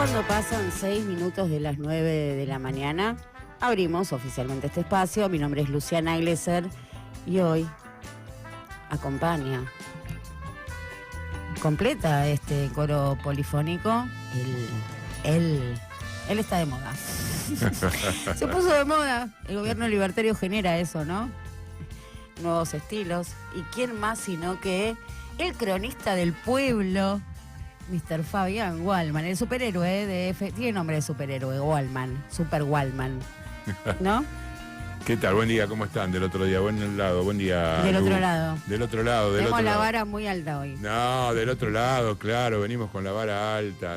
Cuando pasan 6 minutos de las 9 de la mañana, abrimos oficialmente este espacio. Mi nombre es Luciana Glesser y hoy acompaña, completa este coro polifónico. Él está de moda. Se puso de moda. El gobierno libertario genera eso, ¿no? Nuevos estilos. ¿Y quién más sino que el cronista del pueblo, Mr. Fabián Wallman, el superhéroe tiene nombre de superhéroe, Wallman, Super Wallman, ¿no? ¿Qué tal? Buen día, ¿cómo están? Del otro día, buen lado, buen día. Del otro lado. Del otro lado, del Tenemos otro la lado. vara muy alta hoy. No, del otro lado, claro, venimos con la vara alta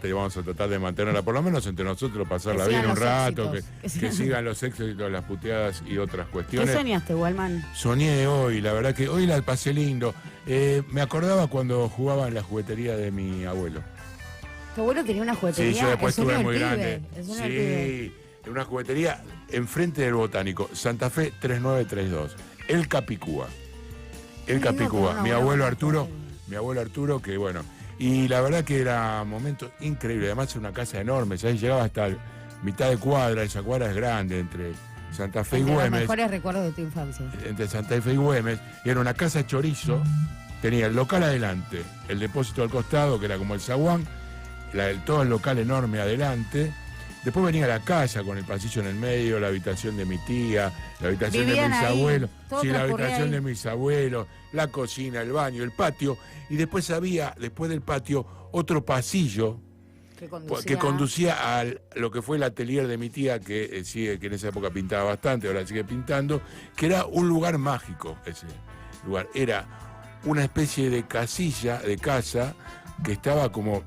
y vamos a tratar de mantenerla, por lo menos entre nosotros, pasarla Que bien sigan un los rato, éxitos. que sigan los éxitos, las puteadas y otras ¿Qué cuestiones. soñaste, Wallman? Soñé hoy, la verdad que hoy la pasé lindo. Me acordaba cuando jugaba en la juguetería de mi abuelo. ¿Tu abuelo tenía una juguetería? Sí, yo después El sueño estuve del muy pibe, grande. el sueño del pibe. Sí, en una juguetería enfrente del Botánico, Santa Fe 3932. El Capicúa. El Qué lindo Capicúa. tener un Mi abuelo abuelo con Arturo, que bueno. Y la verdad que era un momento increíble. Además es una casa enorme, ¿sabes? Llegaba hasta mitad de cuadra, esa cuadra es grande, entre Santa Fe y Entre los Güemes. mejores recuerdos de tu infancia. Entre Santa Fe y Güemes. Y era una casa chorizo. Tenía el local adelante, el depósito al costado, que era como el zaguán, todo el local enorme adelante. Después venía la casa con el pasillo en el medio, la habitación de mi tía, la habitación Vivían de mis ahí, abuelos, todo sí, la transcurría habitación ahí. de mis abuelos, la cocina, el baño, el patio, y después había, después del patio, otro pasillo que conducía a lo que fue el atelier de mi tía, que en esa época pintaba bastante, ahora sigue pintando, que era un lugar mágico ese lugar. Era una especie de casilla, de casa, que estaba como,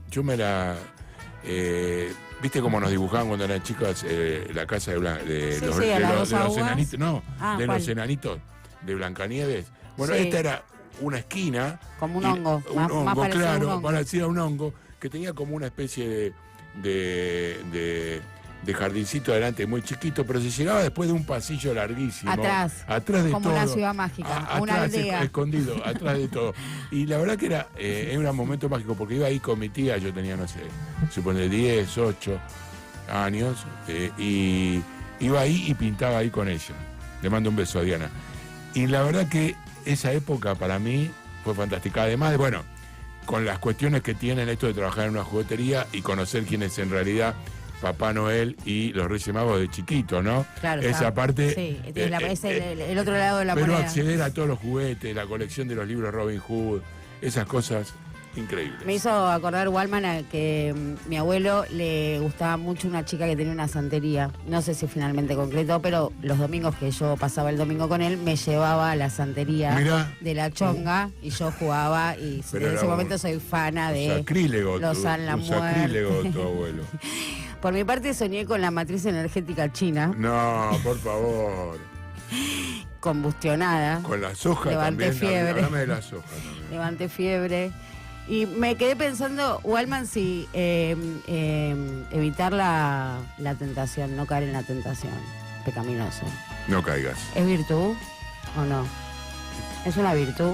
¿viste cómo nos dibujaban cuando eran chicas la casa de los enanitos? No, de ¿cuál? los enanitos de Blancanieves. Bueno, Sí. esta era una esquina. Como un hongo, más parecido a un hongo. Parecía un hongo, que tenía como una especie de jardincito adelante muy chiquito, pero se llegaba después de un pasillo larguísimo. Atrás de como todo. una ciudad mágica, una aldea. Escondido, atrás de todo. Y la verdad que era un momento mágico, porque iba ahí con mi tía, yo tenía, no sé, supone 10, 8 años, y iba ahí y pintaba ahí con ella. Le mando un beso a Diana. Y la verdad que esa época para mí fue fantástica. Además de, bueno, con las cuestiones que tienen esto de trabajar en una juguetería y conocer quién es en realidad Papá Noel y los Reyes Magos de chiquito, ¿no? Claro, esa parte. Sí, es el otro lado de la pero moneda. acceder a todos los juguetes, la colección de los libros Robin Hood, esas cosas increíbles. Me hizo acordar, Wallman, a que mi abuelo le gustaba mucho una chica que tenía una santería. No sé si finalmente concretó, pero los domingos que yo pasaba el domingo con él, me llevaba a la santería de la Chonga y yo jugaba. Y desde ese momento soy fana de los San la Muerte. Sacrílego tu abuelo. Por mi parte soñé con la matriz energética china. No, por favor. Combustionada. Con la soja Levanté también. fiebre. Háblame de la soja también. Levanté fiebre. Y me quedé pensando, Wallman, si evitar la tentación, no caer en la tentación pecaminosa. No caigas. ¿Es virtud o no? ¿Es una virtud?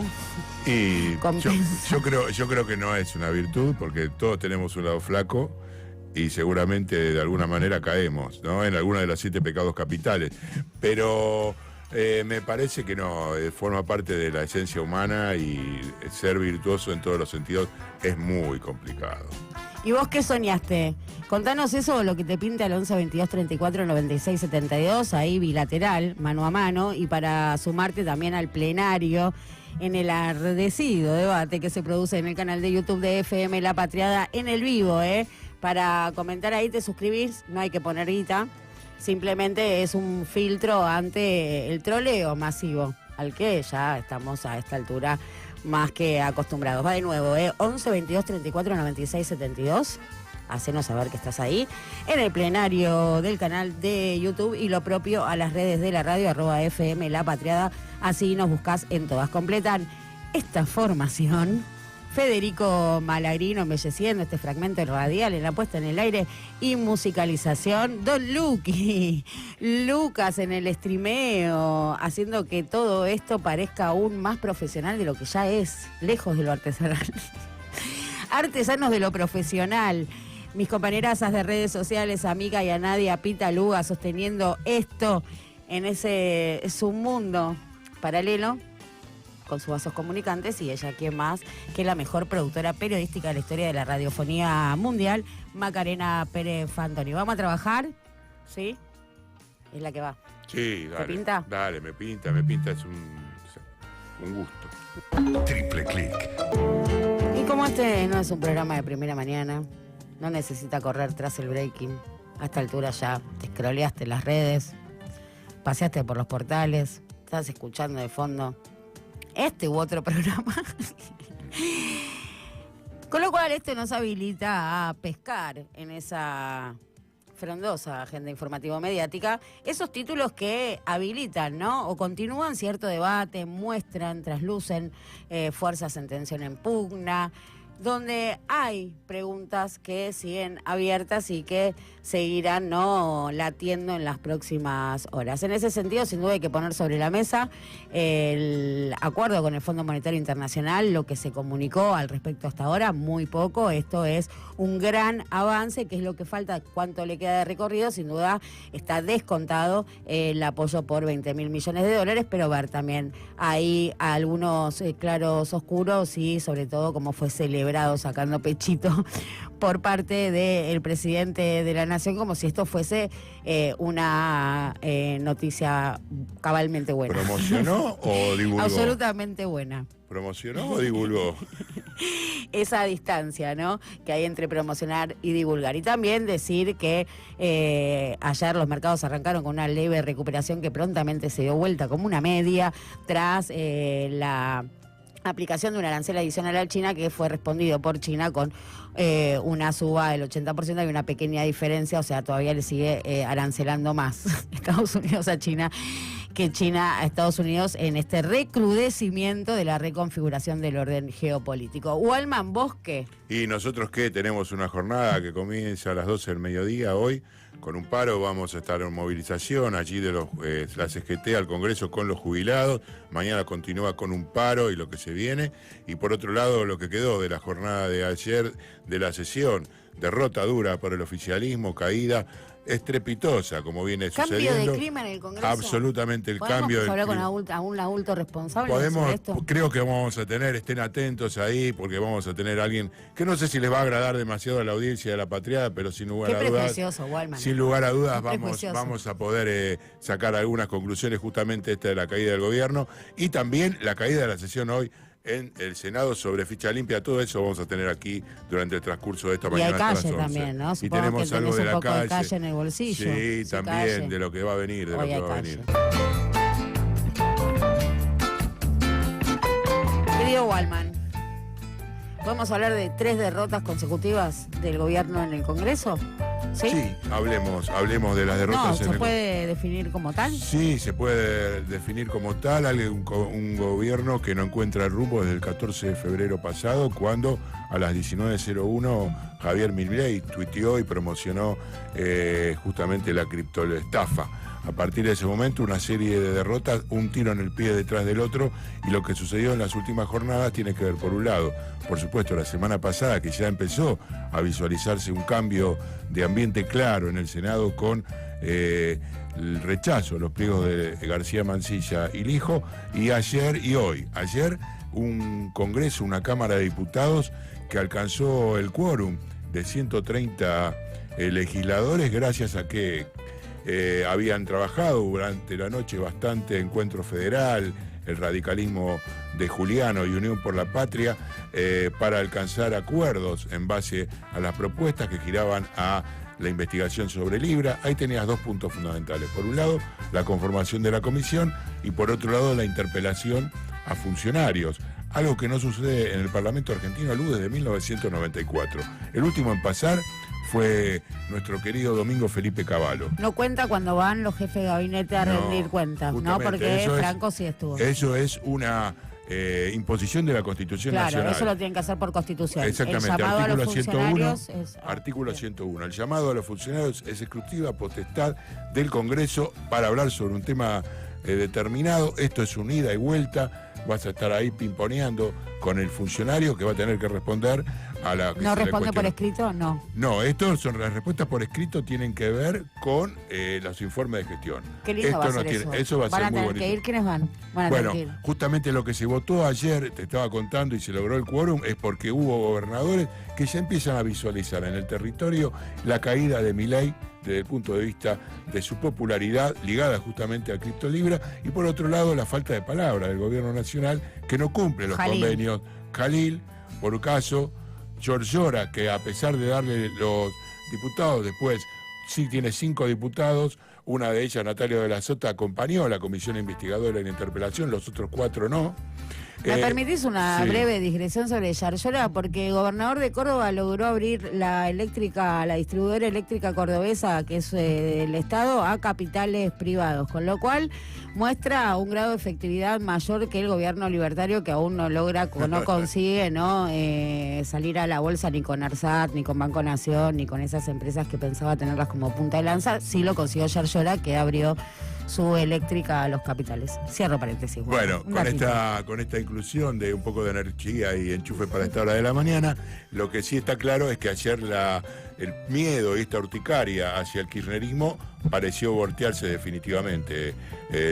Y yo creo que no es una virtud, porque todos tenemos un lado flaco y seguramente de alguna manera caemos, ¿no? En alguno de los 7 pecados capitales. Pero me parece que no, forma parte de la esencia humana, y ser virtuoso en todos los sentidos es muy complicado. ¿Y vos qué soñaste? Contanos eso o lo que te pinta al 11 22 34 96 72, ahí bilateral, mano a mano, y para sumarte también al plenario en el ardecido debate que se produce en el canal de YouTube de FM La Patriada en el vivo, Para comentar ahí te suscribís, no hay que poner guita, simplemente es un filtro ante el troleo masivo, al que ya estamos a esta altura más que acostumbrados. Va de nuevo, 11 22 34 96 72. Hacenos saber que estás ahí en el plenario del canal de YouTube, y lo propio a las redes de la radio, @FM La Patriada. Así nos buscás en todas. Completan esta formación Federico Malagrino embelleciendo este fragmento radial en la puesta en el aire y musicalización. Don Luqui, Lucas en el streameo, haciendo que todo esto parezca aún más profesional de lo que ya es, lejos de lo artesanal. Artesanos de lo profesional. mis compañeras de redes sociales, amiga y a Nadia Pita Luga, sosteniendo esto en ese submundo paralelo con sus vasos comunicantes, y ella, ¿quién más que la mejor productora periodística de la historia de la radiofonía mundial, Macarena Pérez Fantoni? ¿Vamos a trabajar? ¿Sí? Es la que va. Sí, dale. ¿Te pinta? Dale, me pinta, es un gusto. Triple Click. Y como este no es un programa de primera mañana, no necesita correr tras el breaking. A esta altura ya te scrolleaste las redes, paseaste por los portales, estás escuchando de fondo este u otro programa. Con lo cual esto nos habilita a pescar en esa frondosa agenda informativo-mediática esos títulos que habilitan, ¿no? O continúan cierto debate, muestran, traslucen fuerzas en tensión en pugna, donde hay preguntas que siguen abiertas y que seguirán, ¿no?, latiendo en las próximas horas. En ese sentido, sin duda hay que poner sobre la mesa el acuerdo con el Fondo Monetario Internacional, lo que se comunicó al respecto hasta ahora, muy poco. Esto es un gran avance, que es lo que falta, cuánto le queda de recorrido. Sin duda está descontado el apoyo por 20.000 millones de dólares, pero ver también ahí algunos claros oscuros y sobre todo cómo fue celebrado sacando pechito por parte del presidente de la Nación, como si esto fuese una noticia cabalmente buena. ¿Promocionó o divulgó? Absolutamente buena. ¿Promocionó o divulgó? Esa distancia, ¿no?, que hay entre promocionar y divulgar. Y también decir que ayer los mercados arrancaron con una leve recuperación que prontamente se dio vuelta como una media tras la aplicación de un arancel adicional a China, que fue respondido por China con una suba del 80%. Hay una pequeña diferencia, o sea, todavía le sigue arancelando más Estados Unidos a China que China a Estados Unidos en este recrudecimiento de la reconfiguración del orden geopolítico. Walman, ¿vos qué? Y nosotros qué, tenemos una jornada que comienza a las 12 del mediodía hoy, con un paro. Vamos a estar en movilización allí de la CGT al Congreso con los jubilados. Mañana continúa con un paro y lo que se viene. Y por otro lado, lo que quedó de la jornada de ayer, de la sesión, derrota dura por el oficialismo, caída estrepitosa, como viene sucediendo. ¿Cambio de clima en el Congreso? Absolutamente, el cambio de hablar con algún adulto responsable sobre esto? Creo que vamos a tener, estén atentos ahí, porque vamos a tener a alguien que no sé si les va a agradar demasiado a la audiencia de La Patriada, pero sin lugar a dudas, sin lugar a dudas vamos a poder sacar algunas conclusiones, justamente esta de la caída del gobierno y también la caída de la sesión hoy en el Senado sobre ficha limpia. Todo eso vamos a tener aquí durante el transcurso de esta mañana. Y hay calle también, ¿no? Y tenemos que algo de la calle. De calle en el bolsillo. Sí, también, calle. De lo que va a venir, de hoy lo que va a venir. Querido Walman, ¿podemos hablar de 3 derrotas consecutivas del gobierno en el Congreso? Sí, hablemos de las derrotas. ¿Se puede definir como tal? Sí, se puede definir como tal. Un gobierno que no encuentra rumbo desde el 14 de febrero pasado, cuando a las 19:01 Javier Milei tuiteó y promocionó justamente la criptoestafa. A partir de ese momento, una serie de derrotas, un tiro en el pie detrás del otro, y lo que sucedió en las últimas jornadas tiene que ver, por un lado, por supuesto, la semana pasada, que ya empezó a visualizarse un cambio de ambiente claro en el Senado con el rechazo a los pliegos de García Mansilla y Lijo, y ayer y hoy. Ayer un Congreso, una Cámara de Diputados que alcanzó el quórum de 130 legisladores, gracias a que habían trabajado durante la noche bastante Encuentro Federal, el radicalismo de Juliano y Unión por la Patria, para alcanzar acuerdos en base a las propuestas que giraban a la investigación sobre Libra. Ahí tenías 2 puntos fundamentales. Por un lado, la conformación de la comisión, y por otro lado, la interpelación a funcionarios. Algo que no sucede en el Parlamento argentino, Lu, desde 1994. El último en pasar fue nuestro querido Domingo Felipe Cavallo. No cuenta cuando van los jefes de gabinete a rendir cuentas, ¿no? Porque Franco sí estuvo. Eso es una imposición de la Constitución Nacional. Claro, eso lo tienen que hacer por Constitución. Exactamente, el llamado artículo a los 101. Es, artículo 101. El llamado a los funcionarios es exclusiva potestad del Congreso para hablar sobre un tema determinado. Esto es un ida y vuelta. Vas a estar ahí pimponeando con el funcionario que va a tener que responder a la que ¿No se le responde por cuestione. escrito? No. No, las respuestas por escrito tienen que ver con los informes de gestión. Qué lindo va a ser eso va a ¿Van ser a muy tener bonito. que ir? ¿Quiénes van? Van a Bueno, tener que ir. justamente lo que se votó ayer, te estaba contando, y se logró el quórum, es porque hubo gobernadores que ya empiezan a visualizar en el territorio la caída de Milei desde el punto de vista de su popularidad ligada justamente a Criptolibra, y por otro lado la falta de palabra del gobierno nacional que no cumple los Jalil. convenios. Jalil, por caso, Giorgiora, que a pesar de darle los diputados, después sí tiene 5 diputados, una de ellas, Natalia de la Sota, acompañó a la comisión investigadora en la interpelación, los otros 4 no. ¿Me permitís una sí. breve digresión sobre Giorgiora? Porque el gobernador de Córdoba logró abrir la distribuidora eléctrica cordobesa, que es del Estado, a capitales privados, con lo cual muestra un grado de efectividad mayor que el gobierno libertario, que aún no logra, no consigue salir a la bolsa ni con ARSAT, ni con Banco Nación, ni con esas empresas que pensaba tenerlas como punta de lanza. Sí lo consiguió Giorgiora, que abrió su eléctrica a los capitales. Cierro paréntesis. Bueno, un con datito. esta inclusión de un poco de energía y enchufe para esta hora de la mañana, lo que sí está claro es que ayer el miedo y esta urticaria hacia el kirchnerismo pareció voltearse definitivamente,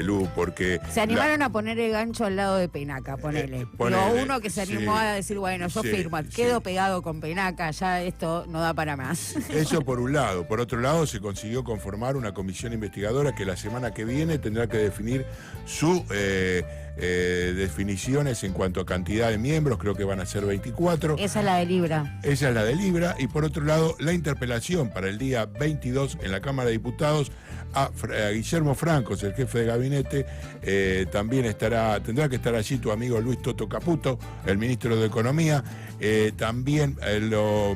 Lu, porque... Se animaron a poner el gancho al lado de Penaca, ponele. ponele, Uno que se animó sí, a decir, bueno, yo sí, firmo, sí. quedo pegado con Penaca, ya esto no da para más. Eso por un lado. Por otro lado, se consiguió conformar una comisión investigadora que la semana que viene tendrá que definir sus definiciones en cuanto a cantidad de miembros, creo que van a ser 24. Esa es la de Libra. Esa es la de Libra. Y por otro lado, la interpelación para el día 22 en la Cámara de Diputados a Guillermo Francos, el jefe de gabinete. También tendrá que estar allí tu amigo Luis Toto Caputo, el ministro de Economía. También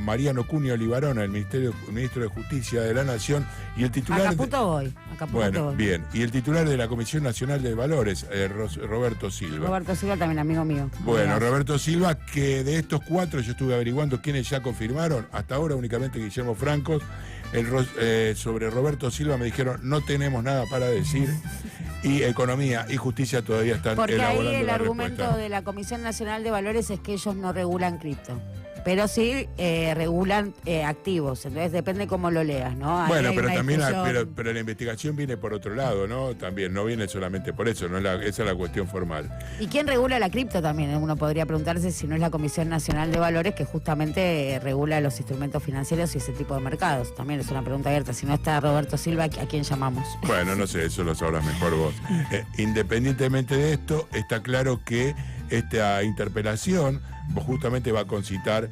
Mariano Cunio Libarona, el ministro de Justicia de la Nación. Y el titular... A Caputo voy. Bueno, voy. bien. Y el titular de la Comisión Nacional de Valores, Roberto Silva. Roberto Silva también, amigo mío. Bueno, Amigas. Roberto Silva, que de estos 4 yo estuve averiguando quiénes ya confirmaron, hasta ahora únicamente Guillermo Francos. Sobre Roberto Silva me dijeron, no tenemos nada para decir, y Economía y Justicia todavía están Porque elaborando ahí el la argumento respuesta. de la Comisión Nacional de Valores es que ellos no regulan cripto, pero sí regulan activos, entonces depende cómo lo leas, ¿no? Ahí Bueno, hay pero una también discusión. pero la investigación viene por otro lado, ¿no? También no viene solamente por eso, no esa es la cuestión formal. ¿Y quién regula la cripto también? Uno podría preguntarse si no es la Comisión Nacional de Valores, que justamente regula los instrumentos financieros y ese tipo de mercados. También es una pregunta abierta. Si no está Roberto Silva, ¿a quién llamamos? Bueno, no sé, eso lo sabrás mejor vos. Independientemente de esto, está claro que esta interpelación justamente va a concitar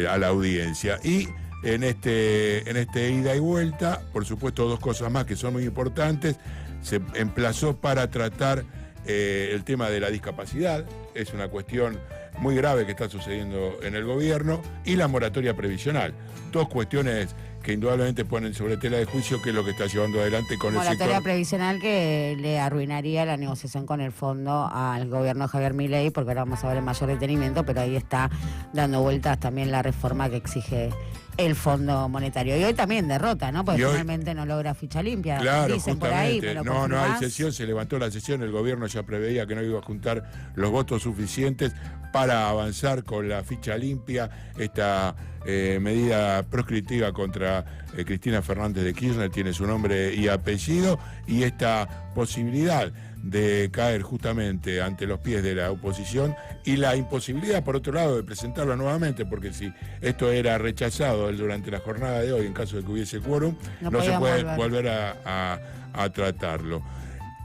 a la audiencia. Y en este ida y vuelta, por supuesto, 2 cosas más que son muy importantes. Se emplazó para tratar el tema de la discapacidad. Es una cuestión muy grave que está sucediendo en el gobierno. Y la moratoria previsional. 2 cuestiones que indudablemente ponen sobre tela de juicio qué es lo que está llevando adelante con el Moratoria sector. previsional que le arruinaría la negociación con el fondo al gobierno de Javier Milei, porque ahora vamos a ver en mayor detenimiento, pero ahí está dando vueltas también la reforma que exige el Fondo Monetario. Y hoy también derrota, ¿no? Porque Y hoy- finalmente no logra ficha limpia. Claro, Dicen por ahí, justamente. ¿me lo No hay confirmás? sesión, se levantó la sesión, el gobierno ya preveía que no iba a juntar los votos suficientes para avanzar con la ficha limpia, esta medida proscriptiva contra Cristina Fernández de Kirchner, tiene su nombre y apellido, y esta posibilidad de caer justamente ante los pies de la oposición y la imposibilidad, por otro lado, de presentarlo nuevamente, porque si esto era rechazado durante la jornada de hoy, en caso de que hubiese quórum, No no se podían puede volver. volver a tratarlo.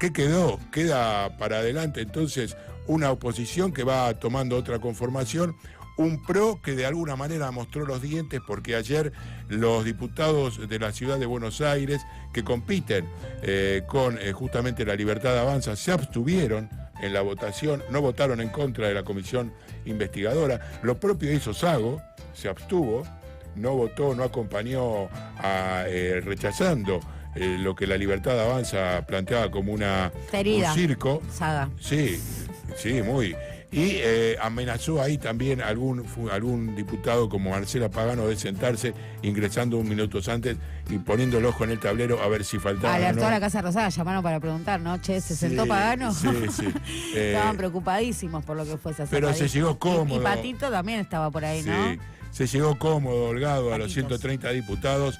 ¿Qué quedó? Queda para adelante entonces una oposición que va tomando otra conformación, un PRO que de alguna manera mostró los dientes, porque ayer los diputados de la ciudad de Buenos Aires que compiten con justamente La Libertad Avanza se abstuvieron en la votación, no votaron en contra de la comisión investigadora. Lo propio hizo Sago, se abstuvo, no votó, no acompañó rechazando lo que La Libertad Avanza planteaba como un Herida. circo. Saga. Sí, sí, muy. Y amenazó ahí también algún diputado como Marcela Pagano de sentarse, ingresando 1 minuto antes y poniendo el ojo en el tablero a ver si faltaba. Alertó a a la Casa Rosada, llamaron para preguntar, ¿no? Che, ¿se sentó Pagano? Sí, sí. Estaban preocupadísimos por lo que fuese a hacer. Pero se llegó cómodo. Y Patito también estaba por ahí, Sí, ¿no? se llegó cómodo, holgado a los Patitos. 130 diputados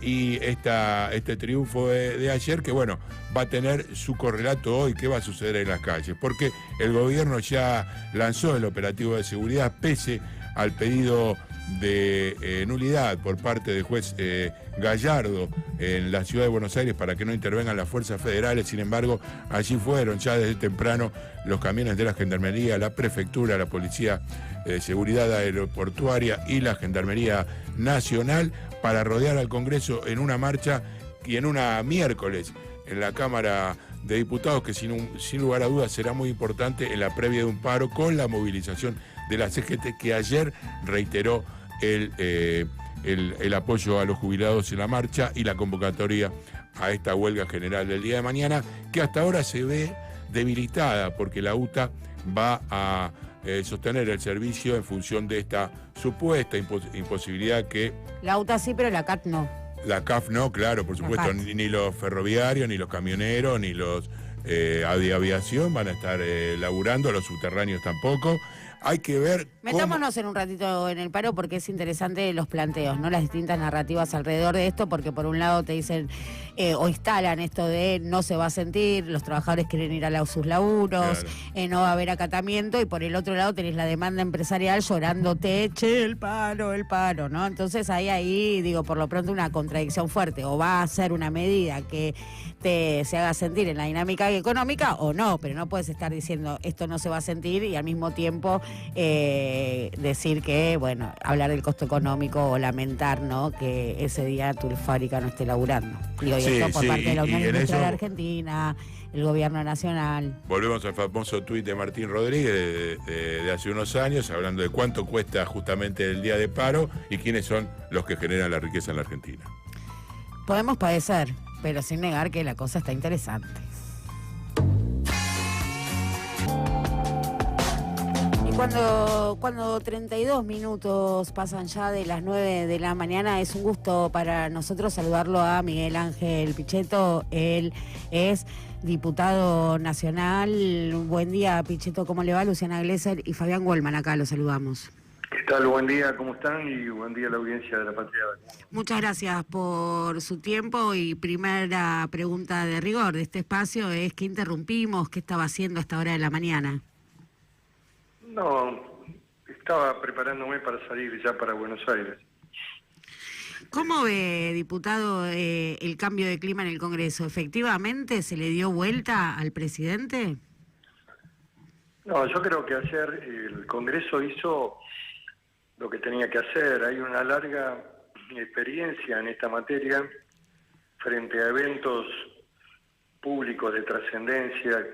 y este triunfo de ayer, que bueno, va a tener su correlato hoy, qué va a suceder en las calles, porque el gobierno ya lanzó el operativo de seguridad pese al pedido de nulidad por parte del juez Gallardo en la ciudad de Buenos Aires para que no intervengan las fuerzas federales. Sin embargo, allí fueron ya desde temprano los camiones de la Gendarmería, la Prefectura, la Policía de Seguridad Aeroportuaria y la Gendarmería Nacional para rodear al Congreso en una marcha y en una miércoles en la Cámara de Diputados, que sin lugar a dudas será muy importante en la previa de un paro con la movilización de la CGT, que ayer reiteró el apoyo a los jubilados en la marcha y la convocatoria a esta huelga general del día de mañana, que hasta ahora se ve debilitada porque la UTA va a sostener el servicio en función de esta supuesta imposibilidad que... La UTA sí, pero la CAT no. La CAF no, claro, por supuesto, ni los ferroviarios, ni los camioneros, ni los de aviación van a estar laburando, los subterráneos tampoco. Hay que ver Metámonos en un ratito en el paro porque es interesante los planteos, ¿no? Las distintas narrativas alrededor de esto, porque por un lado te dicen o instalan esto de no se va a sentir, los trabajadores quieren ir a sus laburos, claro. No va a haber acatamiento, y por el otro lado tenés la demanda empresarial llorándote, che, el paro, ¿no? Entonces ahí digo, por lo pronto una contradicción fuerte, o va a ser una medida que se haga sentir en la dinámica económica o no, pero no puedes estar diciendo esto no se va a sentir y al mismo tiempo decir que, bueno, hablar del costo económico o lamentar, ¿no?, que ese día tu fábrica no esté laburando. Digo, y esto por parte de la Unión Industrial Argentina, el gobierno nacional. Volvemos al famoso tuit de Martín Rodríguez de hace unos años, hablando de cuánto cuesta justamente el día de paro y quiénes son los que generan la riqueza en la Argentina. Podemos padecer, pero sin negar que la cosa está interesante. Cuando 32 minutos pasan ya de las 9 de la mañana, es un gusto para nosotros saludarlo a Miguel Ángel Pichetto. Él es diputado nacional. Buen día, Pichetto, ¿cómo le va? Luciana Glesser y Fabián Goldman, acá lo saludamos. ¿Qué tal? Buen día, ¿cómo están? Y buen día a la audiencia de La Patria. Muchas gracias por su tiempo y primera pregunta de rigor de este espacio es ¿qué interrumpimos? ¿Qué estaba haciendo a esta hora de la mañana? No, estaba preparándome para salir ya para Buenos Aires. ¿Cómo ve, diputado, el cambio de clima en el Congreso? ¿Efectivamente se le dio vuelta al presidente? No, yo creo que ayer el Congreso hizo lo que tenía que hacer. Hay una larga experiencia en esta materia frente a eventos públicos de trascendencia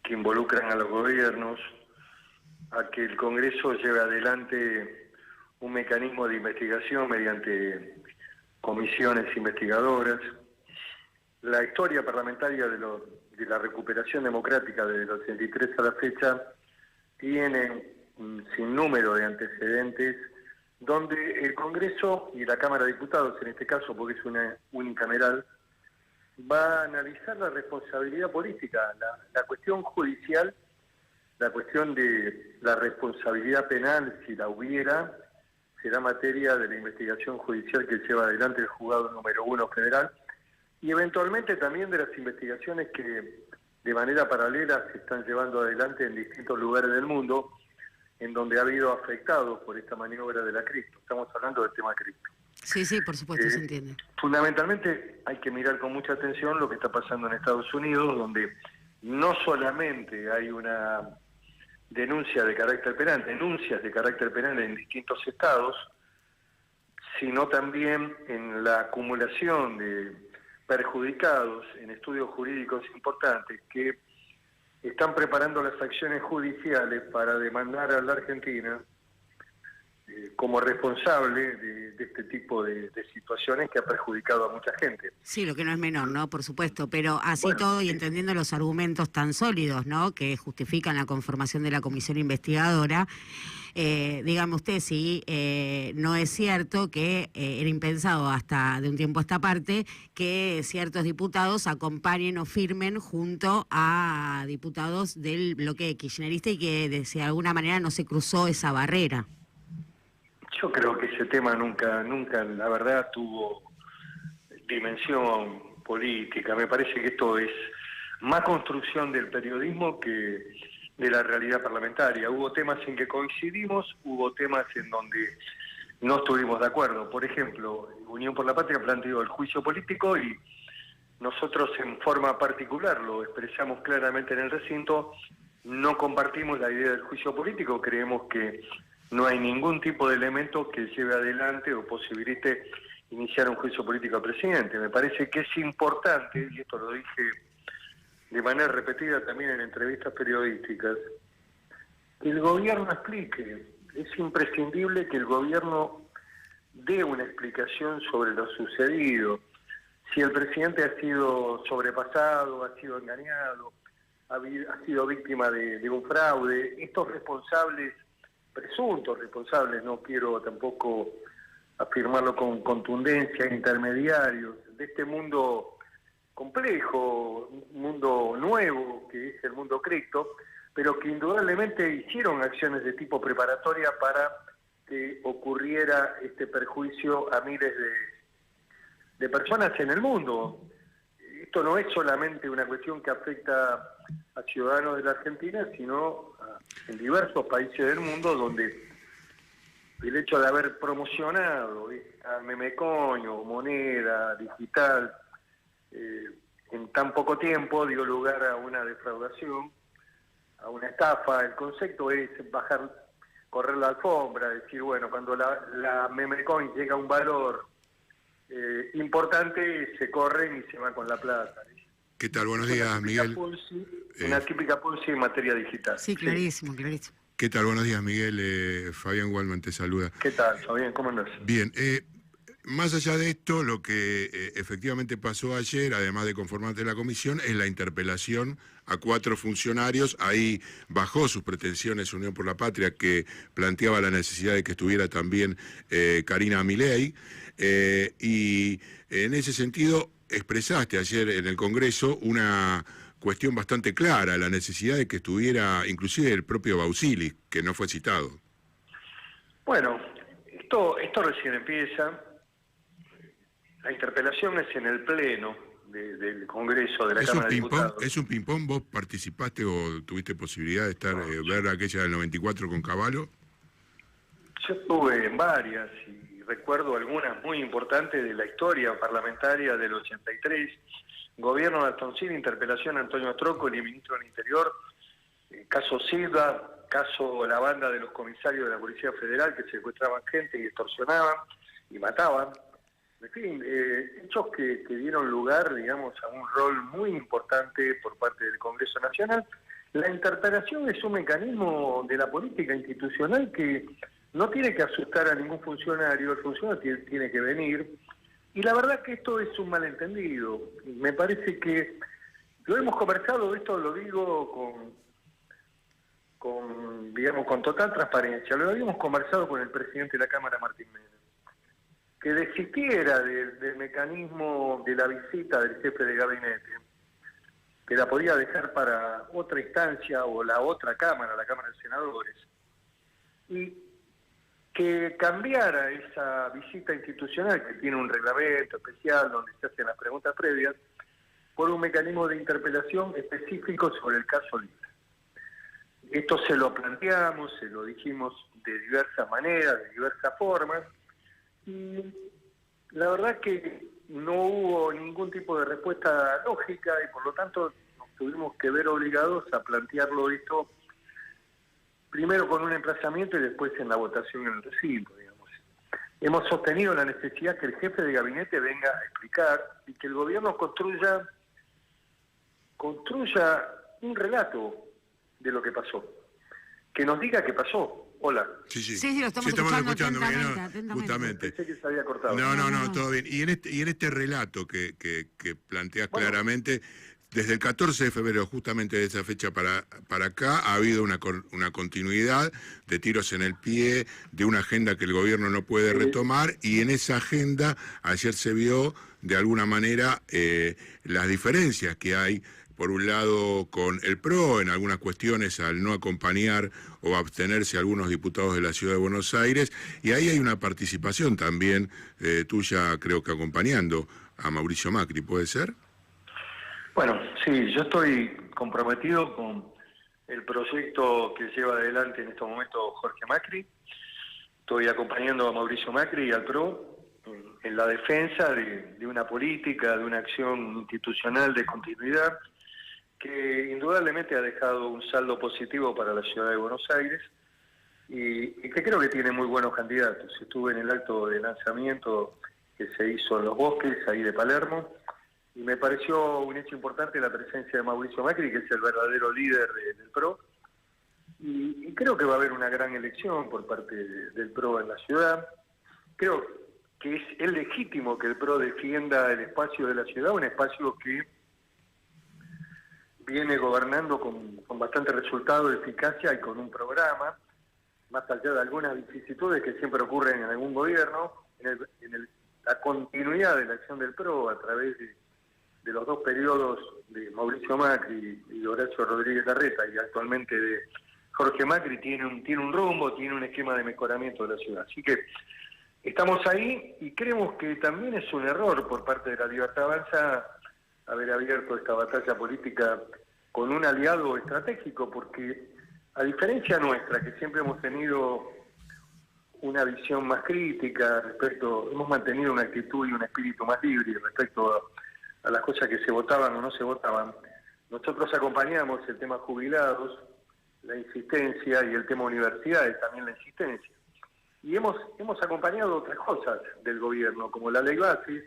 que involucran a los gobiernos, a que el Congreso lleve adelante un mecanismo de investigación mediante comisiones investigadoras. La historia parlamentaria de la recuperación democrática desde el 83 a la fecha tiene un sinnúmero de antecedentes donde el Congreso y la Cámara de Diputados, en este caso porque es una unicameral, va a analizar la responsabilidad política, la cuestión judicial, la cuestión de la responsabilidad penal, si la hubiera, será materia de la investigación judicial que lleva adelante el juzgado número 1 federal y eventualmente también de las investigaciones que de manera paralela se están llevando adelante en distintos lugares del mundo en donde ha habido afectados por esta maniobra de la cripto. Estamos hablando del tema cripto. Sí, por supuesto, se entiende. Fundamentalmente hay que mirar con mucha atención lo que está pasando en Estados Unidos, donde no solamente hay una denuncias de carácter penal en distintos estados, sino también en la acumulación de perjudicados en estudios jurídicos importantes que están preparando las acciones judiciales para demandar a la Argentina como responsable de este tipo de situaciones que ha perjudicado a mucha gente. Sí, lo que no es menor, ¿no? Por supuesto, pero así Bueno, todo y entendiendo los argumentos tan sólidos, ¿no? Que justifican la conformación de la comisión investigadora, dígame usted si no es cierto que era impensado hasta de un tiempo a esta parte que ciertos diputados acompañen o firmen junto a diputados del bloque kirchnerista y que de alguna manera no se cruzó esa barrera. yo creo que ese tema nunca, la verdad, tuvo dimensión política. Me parece que esto es más construcción del periodismo que de la realidad parlamentaria. Hubo temas en que coincidimos, hubo temas en donde no estuvimos de acuerdo. Por ejemplo, Unión por la Patria planteó el juicio político y nosotros en forma particular lo expresamos claramente en el recinto, no compartimos la idea del juicio político, creemos que no hay ningún tipo de elemento que lleve adelante o posibilite iniciar un juicio político al presidente. Me parece que es importante, y esto lo dije de manera repetida también en entrevistas periodísticas, que el gobierno explique. Es imprescindible que el gobierno dé una explicación sobre lo sucedido. Si el presidente ha sido sobrepasado, ha sido engañado, ha sido víctima de un fraude, estos responsables, presuntos responsables, no quiero tampoco afirmarlo con contundencia, intermediarios de este mundo complejo, un mundo nuevo que es el mundo cripto, pero que indudablemente hicieron acciones de tipo preparatoria para que ocurriera este perjuicio a miles de personas en el mundo. Esto no es solamente una cuestión que afecta a ciudadanos de la Argentina, sino en diversos países del mundo donde el hecho de haber promocionado a memecoin o moneda digital en tan poco tiempo dio lugar a una defraudación, a una estafa. El concepto es correr la alfombra, decir, bueno, cuando la memecoin llega a un valor importante, se corren y se van con la plata. ¿Qué tal? Buenos días, Miguel. Una típica Ponzi en materia digital. Sí, clarísimo, clarísimo. ¿Qué tal? Buenos días, Miguel. Fabián Wallman te saluda. ¿Qué tal, Fabián? ¿Cómo andás? Bien. Más allá de esto, lo que efectivamente pasó ayer, además de conformarte la comisión, es la interpelación a 4 funcionarios. Ahí bajó sus pretensiones Unión por la Patria, que planteaba la necesidad de que estuviera también Karina Milei. Y en ese sentido expresaste ayer en el Congreso una cuestión bastante clara, la necesidad de que estuviera inclusive el propio Bausilis, que no fue citado. Bueno, esto recién empieza. La interpelación es en el Pleno del Congreso de la Cámara de Diputados. ¿Es un ping-pong? ¿Vos participaste o tuviste posibilidad de estar ver aquella del 94 con Cavallo? Yo estuve en varias y recuerdo algunas muy importantes de la historia parlamentaria del 83. Gobierno de Alfonsín, interpelación a Antonio Trócoli, ministro del Interior, caso Silva, caso la banda de los comisarios de la Policía Federal que secuestraban gente y extorsionaban y mataban. En fin, hechos que dieron lugar, digamos, a un rol muy importante por parte del Congreso Nacional. La interpelación es un mecanismo de la política institucional que no tiene que asustar a ningún funcionario, el funcionario tiene que venir. Y la verdad que esto es un malentendido. Me parece que lo hemos conversado, esto lo digo con total transparencia. Lo habíamos conversado con el presidente de la Cámara, Martín Menem, que desistiera del mecanismo de la visita del jefe de gabinete, que la podía dejar para otra instancia o la otra Cámara, la Cámara de Senadores, y que cambiara esa visita institucional que tiene un reglamento especial donde se hacen las preguntas previas por un mecanismo de interpelación específico sobre el caso Libre. Esto se lo planteamos, se lo dijimos de diversas maneras, de diversas formas, y la verdad que no hubo ningún tipo de respuesta lógica y por lo tanto nos tuvimos que ver obligados a plantearlo esto primero con un emplazamiento y después en la votación en el recinto, digamos. Hemos sostenido la necesidad que el jefe de gabinete venga a explicar y que el gobierno construya un relato de lo que pasó, que nos diga qué pasó, Hola. Sí, sí. Sí, lo estamos escuchando atentamente. Justamente. Pensé que se había cortado. No, todo bien. Y en este relato que planteas claramente, desde el 14 de febrero, justamente de esa fecha para acá, ha habido una continuidad de tiros en el pie, de una agenda que el gobierno no puede retomar, y en esa agenda ayer se vio, de alguna manera, las diferencias que hay, por un lado, con el PRO, en algunas cuestiones, al no acompañar o abstenerse a algunos diputados de la Ciudad de Buenos Aires, y ahí hay una participación también tuya, creo que acompañando a Mauricio Macri, ¿puede ser? Bueno, sí, yo estoy comprometido con el proyecto que lleva adelante en estos momentos Jorge Macri. Estoy acompañando a Mauricio Macri y al PRO en la defensa de una política, de una acción institucional de continuidad que indudablemente ha dejado un saldo positivo para la Ciudad de Buenos Aires y que creo que tiene muy buenos candidatos. Estuve en el acto de lanzamiento que se hizo en Los Bosques, ahí de Palermo, y me pareció un hecho importante la presencia de Mauricio Macri, que es el verdadero líder del PRO, y creo que va a haber una gran elección por parte del PRO en la ciudad. Creo que es legítimo que el PRO defienda el espacio de la ciudad, un espacio que viene gobernando con bastante resultado, eficacia y con un programa, más allá de algunas vicisitudes que siempre ocurren en algún gobierno, la continuidad de la acción del PRO a través de los dos periodos de Mauricio Macri y de Horacio Rodríguez Larreta y actualmente de Jorge Macri tiene un rumbo, tiene un esquema de mejoramiento de la ciudad. Así que estamos ahí y creemos que también es un error por parte de la Libertad Avanza haber abierto esta batalla política con un aliado estratégico, porque a diferencia nuestra, que siempre hemos tenido una visión más crítica hemos mantenido una actitud y un espíritu más libre respecto a las cosas que se votaban o no se votaban. Nosotros acompañamos el tema jubilados, la insistencia, y el tema universidades, también la insistencia. Y hemos acompañado otras cosas del gobierno, como la ley Basis,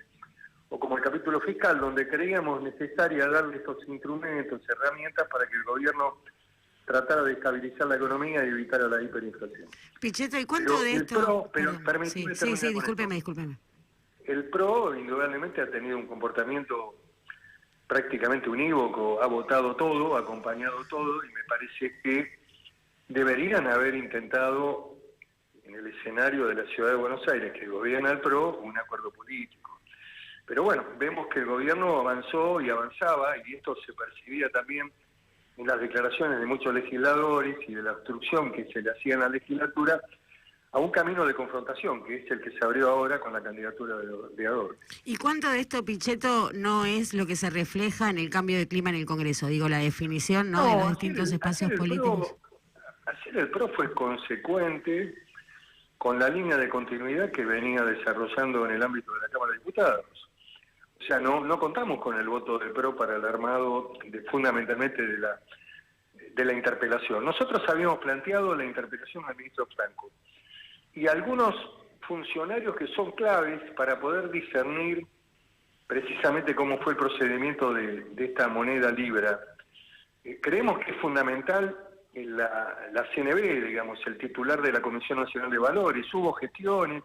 o como el capítulo fiscal, donde creíamos necesaria darle estos instrumentos, herramientas para que el gobierno tratara de estabilizar la economía y evitar la hiperinflación. Pichetto, ¿y cuánto de esto? Permíteme sí, discúlpeme. El PRO indudablemente ha tenido un comportamiento prácticamente unívoco, ha votado todo, ha acompañado todo, y me parece que deberían haber intentado, en el escenario de la Ciudad de Buenos Aires, que gobierna el PRO, un acuerdo político. Pero bueno, vemos que el gobierno avanzó y avanzaba, y esto se percibía también en las declaraciones de muchos legisladores y de la obstrucción que se le hacía en la legislatura, a un camino de confrontación, que es el que se abrió ahora con la candidatura de Adorno. ¿Y cuánto de esto, Pichetto, no es lo que se refleja en el cambio de clima en el Congreso? Digo, la definición de los distintos espacios políticos. Ayer el PRO fue consecuente con la línea de continuidad que venía desarrollando en el ámbito de la Cámara de Diputados. O sea, no contamos con el voto del PRO para el armado fundamentalmente de la interpelación. Nosotros habíamos planteado la interpelación al ministro Franco y algunos funcionarios que son claves para poder discernir precisamente cómo fue el procedimiento de esta moneda libra. Creemos que es fundamental la CNB, digamos, el titular de la Comisión Nacional de Valores. Hubo gestiones,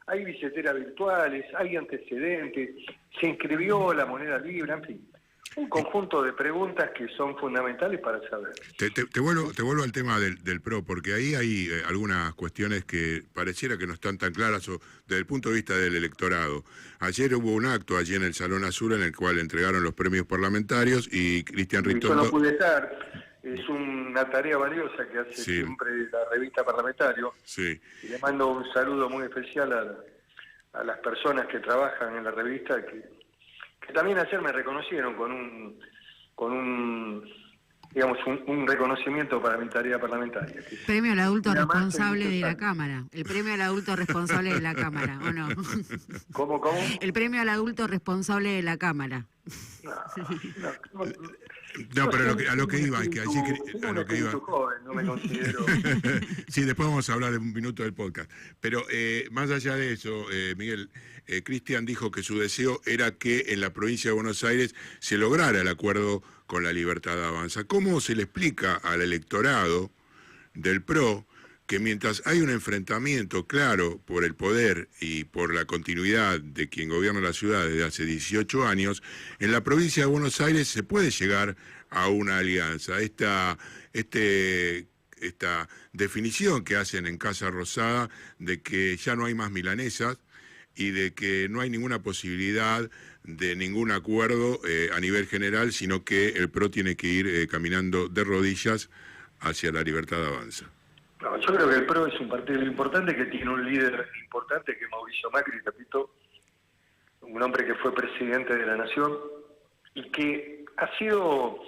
hay billeteras virtuales, hay antecedentes, se inscribió la moneda libre, en fin, un conjunto de preguntas que son fundamentales para saber. Te vuelvo al tema del PRO, porque ahí hay algunas cuestiones que pareciera que no están tan claras desde el punto de vista del electorado. Ayer hubo un acto allí en el Salón Azul en el cual entregaron los premios parlamentarios y Cristian Ritondo... Yo no pude estar. Es una tarea valiosa que hace siempre la revista Parlamentario. Sí. Y le mando un saludo muy especial a las personas que trabajan en la revista, que también ayer me reconocieron con un reconocimiento para mi tarea parlamentaria. Premio al adulto responsable de la Cámara. El premio al adulto responsable de la Cámara, ¿o no? ¿Cómo? El premio al adulto responsable de la Cámara. No, pero a lo que iba, es que allí... A lo que iba. Joven, no me considero... Sí, después vamos a hablar de un minuto del podcast. Pero más allá de eso, Miguel, Cristian dijo que su deseo era que en la provincia de Buenos Aires se lograra el acuerdo con la Libertad Avanza. ¿Cómo se le explica al electorado del PRO que mientras hay un enfrentamiento claro por el poder y por la continuidad de quien gobierna la ciudad desde hace 18 años, en la provincia de Buenos Aires se puede llegar a una alianza. Esta definición que hacen en Casa Rosada de que ya no hay más milanesas y de que no hay ninguna posibilidad de ningún acuerdo a nivel general, sino que el PRO tiene que ir caminando de rodillas hacia la Libertad Avanza. No, yo creo que el PRO es un partido importante que tiene un líder importante que es Mauricio Macri, repito, un hombre que fue presidente de la Nación y que ha sido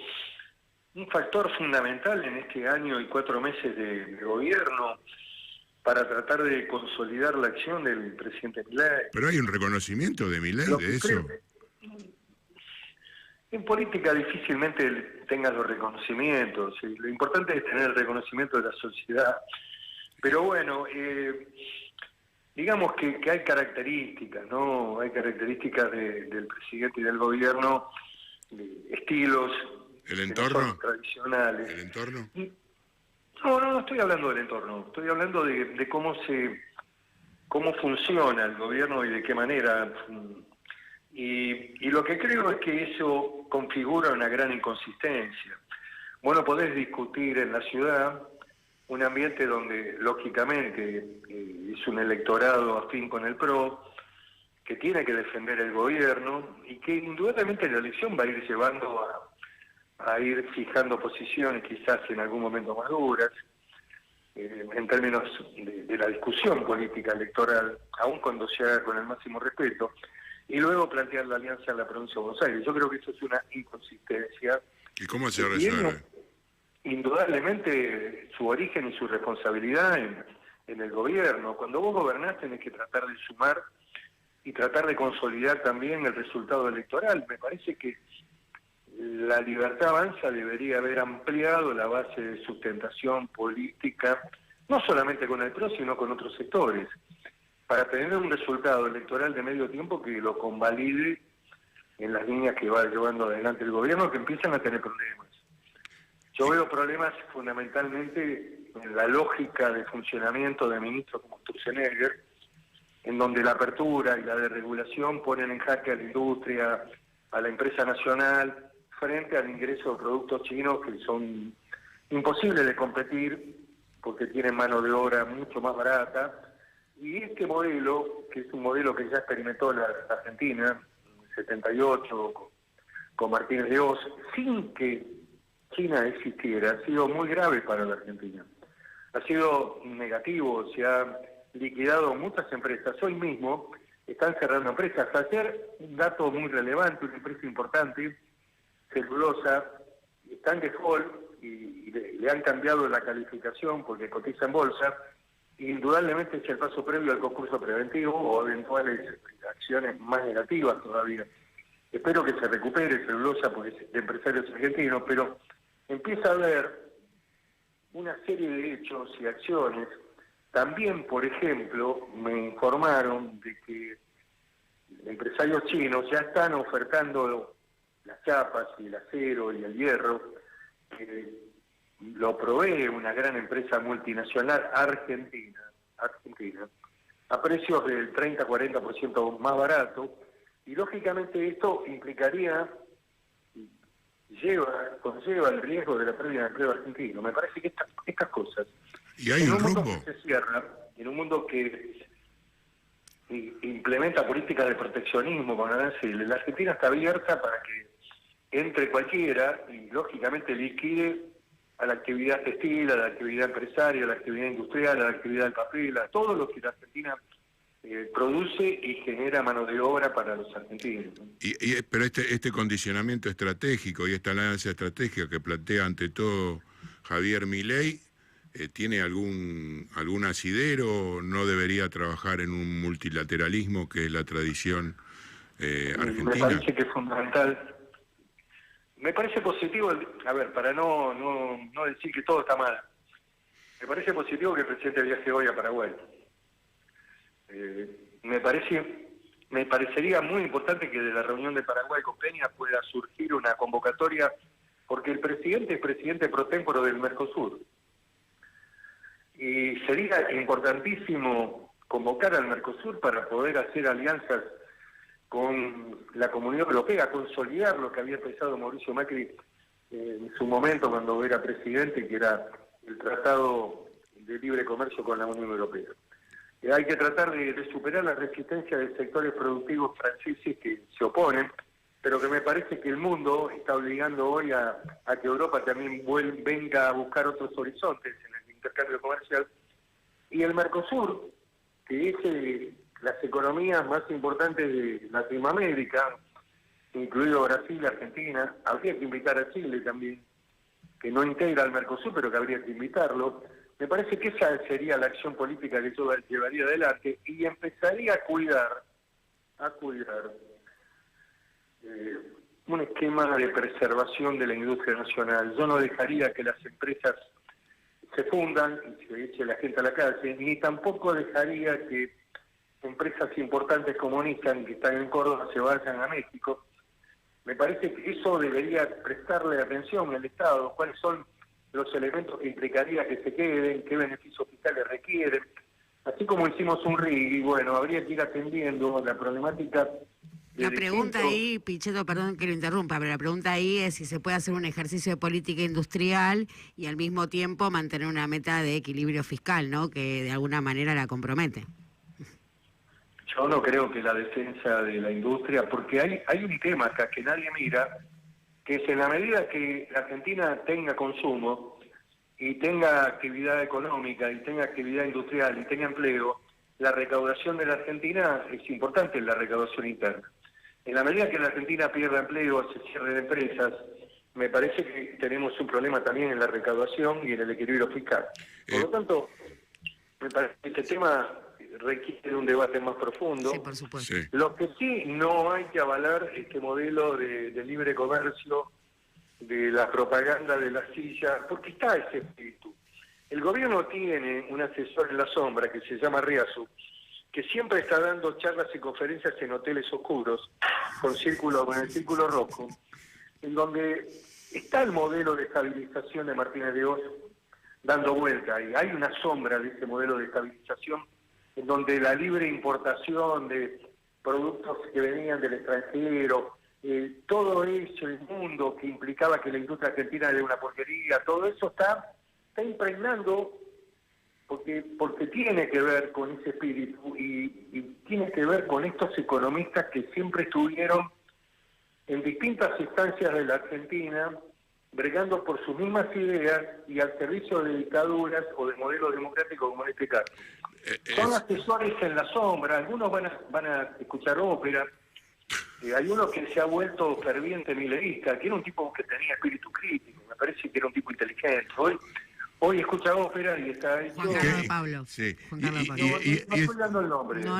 un factor fundamental en este año y 4 meses de gobierno para tratar de consolidar la acción del presidente Milei. Pero hay un reconocimiento de Milei de eso. En política difícilmente tengas los reconocimientos, y lo importante es tener el reconocimiento de la sociedad. Pero bueno, digamos que hay características, ¿no? Hay características del presidente y del gobierno, estilos ¿El entorno? que no son tradicionales. ¿El entorno? No estoy hablando del entorno, estoy hablando de cómo funciona el gobierno y de qué manera. Y lo que creo es que eso configura una gran inconsistencia. Bueno, podés discutir en la ciudad un ambiente donde, lógicamente, es un electorado afín con el PRO, que tiene que defender el gobierno y que indudablemente la elección va a ir llevando a ir fijando posiciones quizás en algún momento más duras, en términos de la discusión política electoral, aun cuando se haga con el máximo respeto, y luego plantear la alianza en la provincia de Buenos Aires. Yo creo que eso es una inconsistencia. ¿Y cómo se resuelve? Indudablemente su origen y su responsabilidad en el gobierno. Cuando vos gobernás tenés que tratar de sumar y tratar de consolidar también el resultado electoral. Me parece que la Libertad Avanza debería haber ampliado la base de sustentación política, no solamente con el PRO, sino con otros sectores, para tener un resultado electoral de medio tiempo que lo convalide en las líneas que va llevando adelante el gobierno, que empiezan a tener problemas. Yo veo problemas fundamentalmente en la lógica de funcionamiento de ministros como Sturzenegger, en donde la apertura y la desregulación ponen en jaque a la industria, a la empresa nacional, frente al ingreso de productos chinos que son imposibles de competir porque tienen mano de obra mucho más barata. Y este modelo, que es un modelo que ya experimentó la Argentina en el 78 con Martínez de Oz, sin que China existiera, ha sido muy grave para la Argentina. Ha sido negativo, se han liquidado muchas empresas. Hoy mismo están cerrando empresas. Ayer, un dato muy relevante, una empresa importante, Celulosa, está en default y le han cambiado la calificación porque cotiza en bolsa. Indudablemente es el paso previo al concurso preventivo o eventuales acciones más negativas todavía. Espero que se recupere Celulosa porque es de empresarios argentinos, pero empieza a haber una serie de hechos y acciones. También, por ejemplo, me informaron de que empresarios chinos ya están ofertando las chapas y el acero y el hierro, que lo provee una gran empresa multinacional argentina, a precios del 30-40% más barato, y lógicamente esto implicaría, conlleva el riesgo de la pérdida de empleo argentino. Me parece que estas cosas, y hay en un mundo rumbo que se cierra, en un mundo que implementa políticas de proteccionismo con aranceles, la Argentina está abierta para que entre cualquiera y lógicamente liquide a la actividad textil, a la actividad empresaria, a la actividad industrial, a la actividad del papel, a todo lo que la Argentina produce y genera mano de obra para los argentinos, ¿no? Pero este condicionamiento estratégico y esta alianza estratégica que plantea ante todo Javier Milei, ¿tiene algún asidero? ¿No debería trabajar en un multilateralismo que es la tradición argentina? Me parece que es fundamental. Me parece positivo, a ver, para no decir que todo está mal, me parece positivo que el presidente viaje hoy a Paraguay. Me parecería muy importante que de la reunión de Paraguay con Peña pueda surgir una convocatoria, porque el presidente es presidente pro tempore del Mercosur. Y sería importantísimo convocar al Mercosur para poder hacer alianzas con la Comunidad Europea, consolidar lo que había empezado Mauricio Macri en su momento cuando era presidente, que era el Tratado de Libre Comercio con la Unión Europea. Hay que tratar de superar la resistencia de sectores productivos franceses que se oponen, pero que me parece que el mundo está obligando hoy a que Europa también venga a buscar otros horizontes en el intercambio comercial. Y el Mercosur, que es las economías más importantes de Latinoamérica, incluido Brasil, Argentina, habría que invitar a Chile también, que no integra al Mercosur, pero que habría que invitarlo. Me parece que esa sería la acción política que yo llevaría adelante y empezaría a cuidar un esquema de preservación de la industria nacional. Yo no dejaría que las empresas se fundan y se eche la gente a la calle, ni tampoco dejaría que empresas importantes como Nissan, que están en Córdoba, se vayan a México. Me parece que eso debería prestarle atención al Estado, cuáles son los elementos que implicaría que se queden, qué beneficios fiscales requieren. Así como hicimos un RIG, y bueno, habría que ir atendiendo la problemática. La pregunta ahí, Pichetto, perdón que lo interrumpa, pero la pregunta ahí es si se puede hacer un ejercicio de política industrial y al mismo tiempo mantener una meta de equilibrio fiscal, ¿no? Que de alguna manera la compromete. Yo no creo que la defensa de la industria, porque hay un tema acá que nadie mira, que es en la medida que la Argentina tenga consumo y tenga actividad económica y tenga actividad industrial y tenga empleo, la recaudación de la Argentina es importante en la recaudación interna. En la medida que la Argentina pierda empleo, se cierren empresas, me parece que tenemos un problema también en la recaudación y en el equilibrio fiscal. Por lo tanto, me parece que este tema requiere un debate más profundo. Sí, por supuesto. Sí. Lo que sí no hay que avalar este modelo de libre comercio, de la propaganda de la silla, porque está ese espíritu. El gobierno tiene un asesor en la sombra que se llama Riazu, que siempre está dando charlas y conferencias en hoteles oscuros, con el círculo rojo, en donde está el modelo de estabilización de Martínez de Oz dando vuelta, y hay una sombra de ese modelo de estabilización en donde la libre importación de productos que venían del extranjero, todo eso, el mundo que implicaba que la industria argentina era una porquería, todo eso está impregnando, porque tiene que ver con ese espíritu y tiene que ver con estos economistas que siempre estuvieron en distintas instancias de la Argentina, bregando por sus mismas ideas y al servicio de dictaduras o de modelos democráticos como en este caso. Son asesores en la sombra, algunos van a escuchar ópera, hay uno que se ha vuelto ferviente mileísta, que era un tipo que tenía espíritu crítico, me parece que era un tipo inteligente. Hoy escucha ópera y está hecho... Juan Carlos Pablo. Sí. Juan Carlos Pablo. No estoy dando el nombre. No,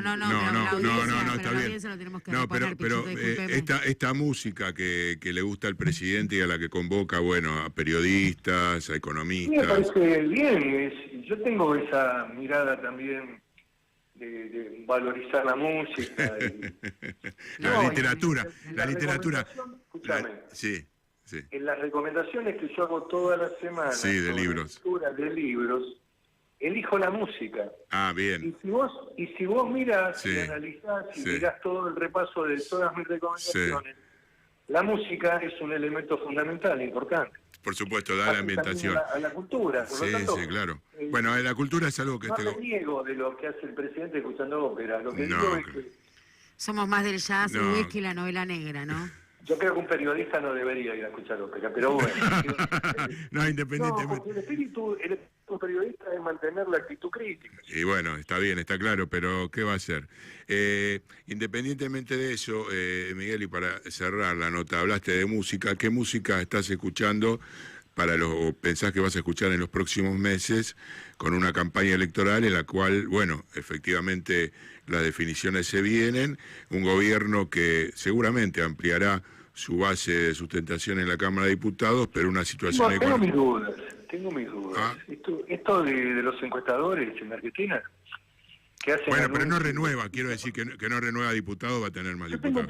Está bien. Pero esta música que le gusta al presidente y a la que convoca, bueno, a periodistas, a economistas. Sí, me parece bien. Yo tengo esa mirada también de valorizar la música. La literatura. Escúchame. Sí. En las recomendaciones que yo hago todas las semanas, de libros. lecturas de libros, elijo la música. Ah, bien. Y si vos mirás y analizás y mirás todo el repaso de todas mis recomendaciones, la música es un elemento fundamental, importante. Por supuesto, da la ambientación. A la cultura. Por lo tanto, claro. Bueno, la cultura es algo que... No me niego de lo que hace el presidente escuchando ópera. Lo que digo es que... Somos más del jazz, el whisky y la novela negra, ¿no? Yo creo que un periodista no debería ir a escuchar ópera, pero bueno. Independientemente. No, porque el espíritu periodista es mantener la actitud crítica. Y bueno, está bien, está claro, pero ¿qué va a hacer? Independientemente de eso, Miguel, y para cerrar la nota, hablaste de música. ¿Qué música estás escuchando o pensás que vas a escuchar en los próximos meses con una campaña electoral en la cual, bueno, efectivamente las definiciones se vienen, un gobierno que seguramente ampliará su base de sustentación en la Cámara de Diputados, pero una situación económica... Tengo mis dudas. Esto de los encuestadores en Argentina, que hacen... Bueno, pero no renueva, quiero decir que no renueva diputado, va a tener más diputados. Tengo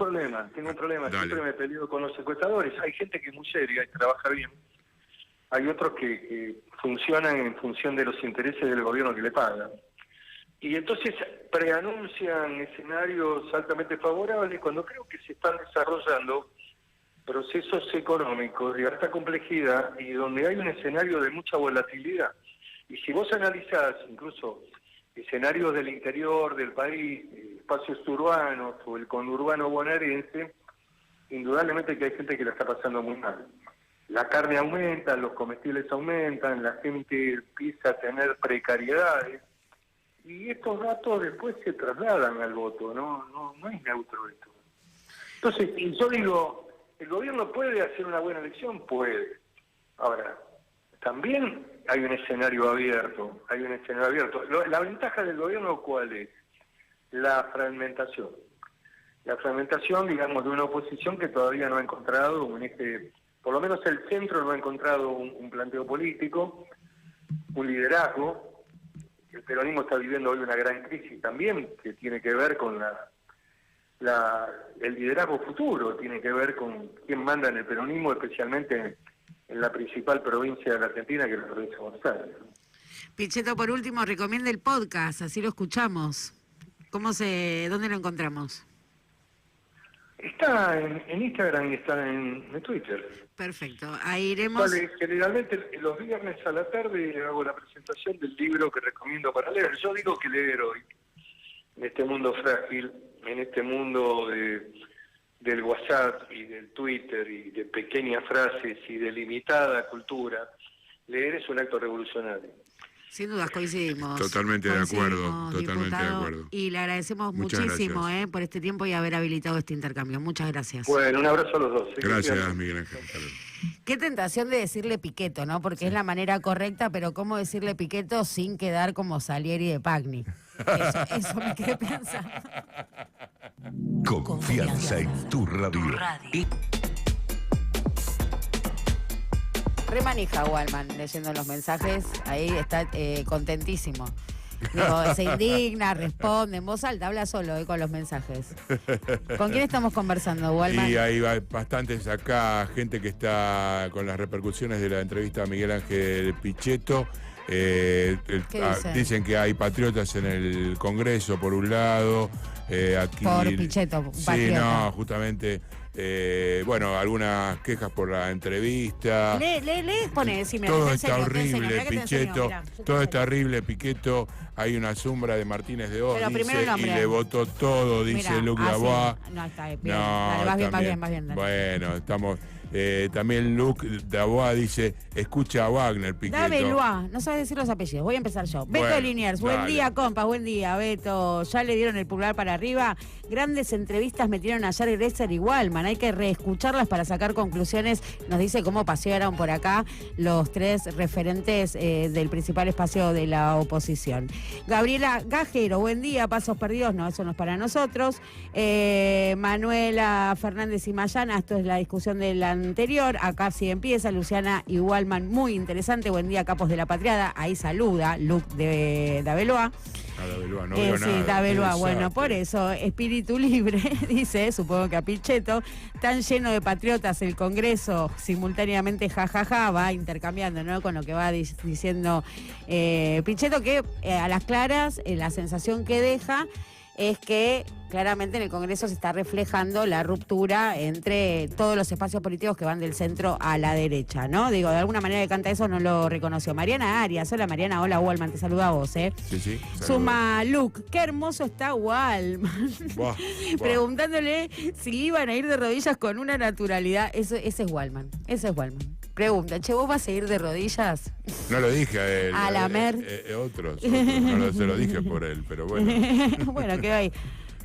un problema, siempre me peleo con los encuestadores. Hay gente que es muy seria y trabaja bien, hay otros que funcionan en función de los intereses del gobierno que le paga. Y entonces preanuncian escenarios altamente favorables cuando creo que se están desarrollando procesos económicos de alta complejidad y donde hay un escenario de mucha volatilidad. Y si vos analizás incluso escenarios del interior del país, espacios urbanos o el conurbano bonaerense, indudablemente que hay gente que la está pasando muy mal. La carne aumenta, los comestibles aumentan, la gente empieza a tener precariedades y estos datos después se trasladan al voto, no es neutro esto. Entonces, yo digo, ¿el gobierno puede hacer una buena elección? Puede. Ahora, también hay un escenario abierto, La ventaja del gobierno, ¿cuál es? La fragmentación. La fragmentación, digamos, de una oposición que todavía no ha encontrado por lo menos el centro no ha encontrado un planteo político, un liderazgo. El peronismo está viviendo hoy una gran crisis también, que tiene que ver con el liderazgo futuro, tiene que ver con quién manda en el peronismo, especialmente en la principal provincia de la Argentina, que es la provincia de Buenos Aires. Pichetto, por último, recomienda el podcast, así lo escuchamos. ¿Dónde lo encontramos? Está en Instagram y está en Twitter. Perfecto, ahí iremos. Vale, generalmente los viernes a la tarde hago la presentación del libro que recomiendo para leer. Yo digo que leer hoy, en este mundo frágil, en este mundo del WhatsApp y del Twitter y de pequeñas frases y de limitada cultura, leer es un acto revolucionario. Sin dudas coincidimos. Totalmente de acuerdo, Y le agradecemos muchísimo por este tiempo y haber habilitado este intercambio. Muchas gracias. Bueno, un abrazo a los dos. Gracias, Miguel Ángel. Qué tentación de decirle Pichetto, ¿no? Porque es la manera correcta, pero ¿cómo decirle Pichetto sin quedar como Salieri de Pagni? Eso me quedé pensando. Confianza en tu radio. Remanija Walman leyendo los mensajes, ahí está contentísimo. Digo, se indigna, responde en voz alta, habla solo con los mensajes. ¿Con quién estamos conversando, Walman? Y hay bastantes acá, gente que está con las repercusiones de la entrevista a Miguel Ángel Pichetto. Dicen que hay patriotas en el Congreso, por un lado. Aquí, por Pichetto, sí, patriota. No, justamente. Algunas quejas por la entrevista. Pone, si me todo enseño, está horrible, Pichetto. Todo está horrible, Pichetto. Hay una sombra de Martínez de Oz, dice, y le votó todo, dice Luc Lavoie. No, está bien. Dale, vas bien. Dale. Bueno, estamos. También Luc Lavoie dice, escucha a Wagner, Pichetto. Dabeloa, no sabes decir los apellidos, voy a empezar yo. Beto Liniers, buen día, compas, buen día, Beto. Ya le dieron el pulgar para arriba. Grandes entrevistas metieron ayer Gresser y Walman. Hay que reescucharlas para sacar conclusiones. Nos dice cómo pasearon por acá los tres referentes del principal espacio de la oposición. Gabriela Gajero, buen día, pasos perdidos, no, eso no es para nosotros. Manuela Fernández y Mayana, esto es la discusión de la anterior, acá sí empieza. Luciana y Walman, muy interesante, buen día, capos de la patriada, ahí saluda Luc de Dabeloa. Dabeloa, no veo nada. Sí, Dabeloa, bueno, por eso, espíritu libre, dice, supongo que a Pichetto, tan lleno de patriotas el Congreso, simultáneamente jajaja, va intercambiando, ¿no? Con lo que va diciendo Pichetto, que a las claras, la sensación que deja es que claramente en el Congreso se está reflejando la ruptura entre todos los espacios políticos que van del centro a la derecha, ¿no? Digo, de alguna manera que canta eso no lo reconoció. Mariana Arias, hola Mariana, hola Walman, te saluda a vos, ¿eh? Sí. Suma Luc, qué hermoso está Walman. Buah. Preguntándole si iban a ir de rodillas con una naturalidad. Ese es Walman, Pregunta, che, ¿vos vas a ir de rodillas? No lo dije a él. A la mer. Otros. No se lo dije por él, pero bueno. Bueno, quedó ahí.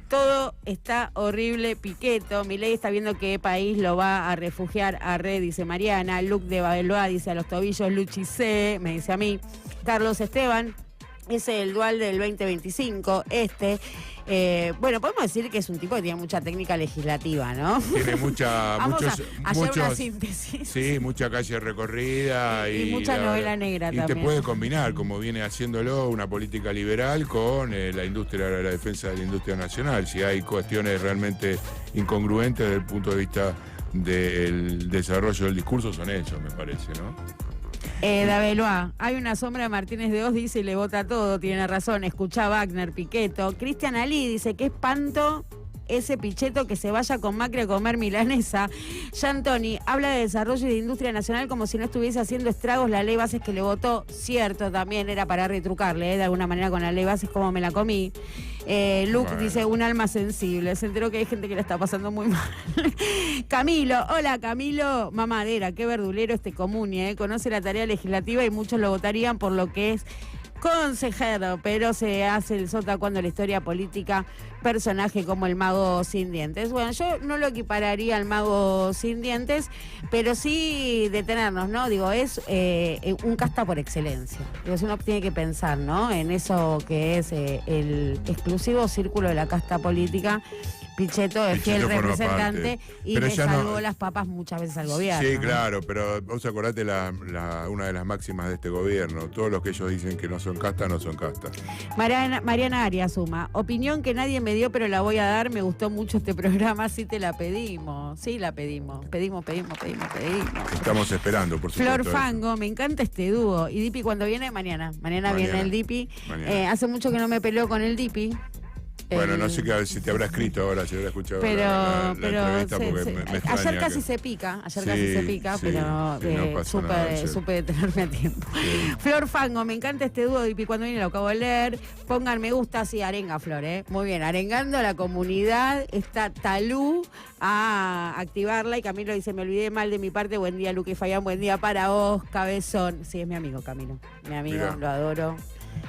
Todo está horrible, Pichetto. Milei está viendo qué país lo va a refugiar a red, dice Mariana. Luc de Dabeloa dice a los tobillos, Luchi C, me dice a mí. Carlos Esteban, es el dual del 2025, bueno, podemos decir que es un tipo que tiene mucha técnica legislativa, ¿no? Tiene hacer una síntesis. Sí, mucha calle recorrida. Y mucha novela negra y también. Y te puede combinar, como viene haciéndolo, una política liberal con la defensa de la industria nacional. Si hay cuestiones realmente incongruentes desde el punto de vista del desarrollo del discurso, son eso, me parece, ¿no? Dabeloa, hay una sombra de Martínez de Oz, dice, y le vota todo, tiene razón, escucha Wagner, Piqueto. Cristian Ali dice, qué espanto ese Pichetto que se vaya con Macri a comer milanesa. Giantoni habla de desarrollo y de industria nacional como si no estuviese haciendo estragos la ley bases que le votó. Cierto, también era para retrucarle, de alguna manera con la ley bases como me la comí. Luke dice, un alma sensible. Se enteró que hay gente que la está pasando muy mal. Camilo, hola Camilo, mamadera, qué verdulero este Comuni, conoce la tarea legislativa y muchos lo votarían por lo que es consejero, pero se hace el sota cuando la historia política, personaje como el mago sin dientes. Bueno, yo no lo equipararía al mago sin dientes, pero sí detenernos, ¿no? Digo, es un casta por excelencia. Digo, uno tiene que pensar, ¿no? En eso que es el exclusivo círculo de la casta política. Pichetto es fiel representante y le salvó las papas muchas veces al gobierno. Sí, ¿no? claro, pero vos acordate una de las máximas de este gobierno. Todos los que ellos dicen que no son casta, no son casta. Mariana Arias suma, opinión que nadie me dio, pero la voy a dar. Me gustó mucho este programa, sí te la pedimos. Sí la pedimos. Pedimos. Estamos esperando, por supuesto. Flor Fango, me encanta este dúo. ¿Y Dipi cuando viene? Mañana viene el Dipi. Hace mucho que no me peleo con el Dipi. Bueno, no sé si te habrá escrito ahora, si habrá escuchado la entrevista, porque me extraña. Ayer casi se pica, pero supe detenerme a tiempo. Sí. Flor Fango, me encanta este dúo, y cuando viene lo acabo de leer. Pongan me gusta, así arenga Flor, Muy bien, arengando a la comunidad, está Talú a activarla, y Camilo dice, me olvidé mal de mi parte, buen día Luque Fayán, buen día para vos, cabezón. Sí, es mi amigo Camilo, mirá. Lo adoro.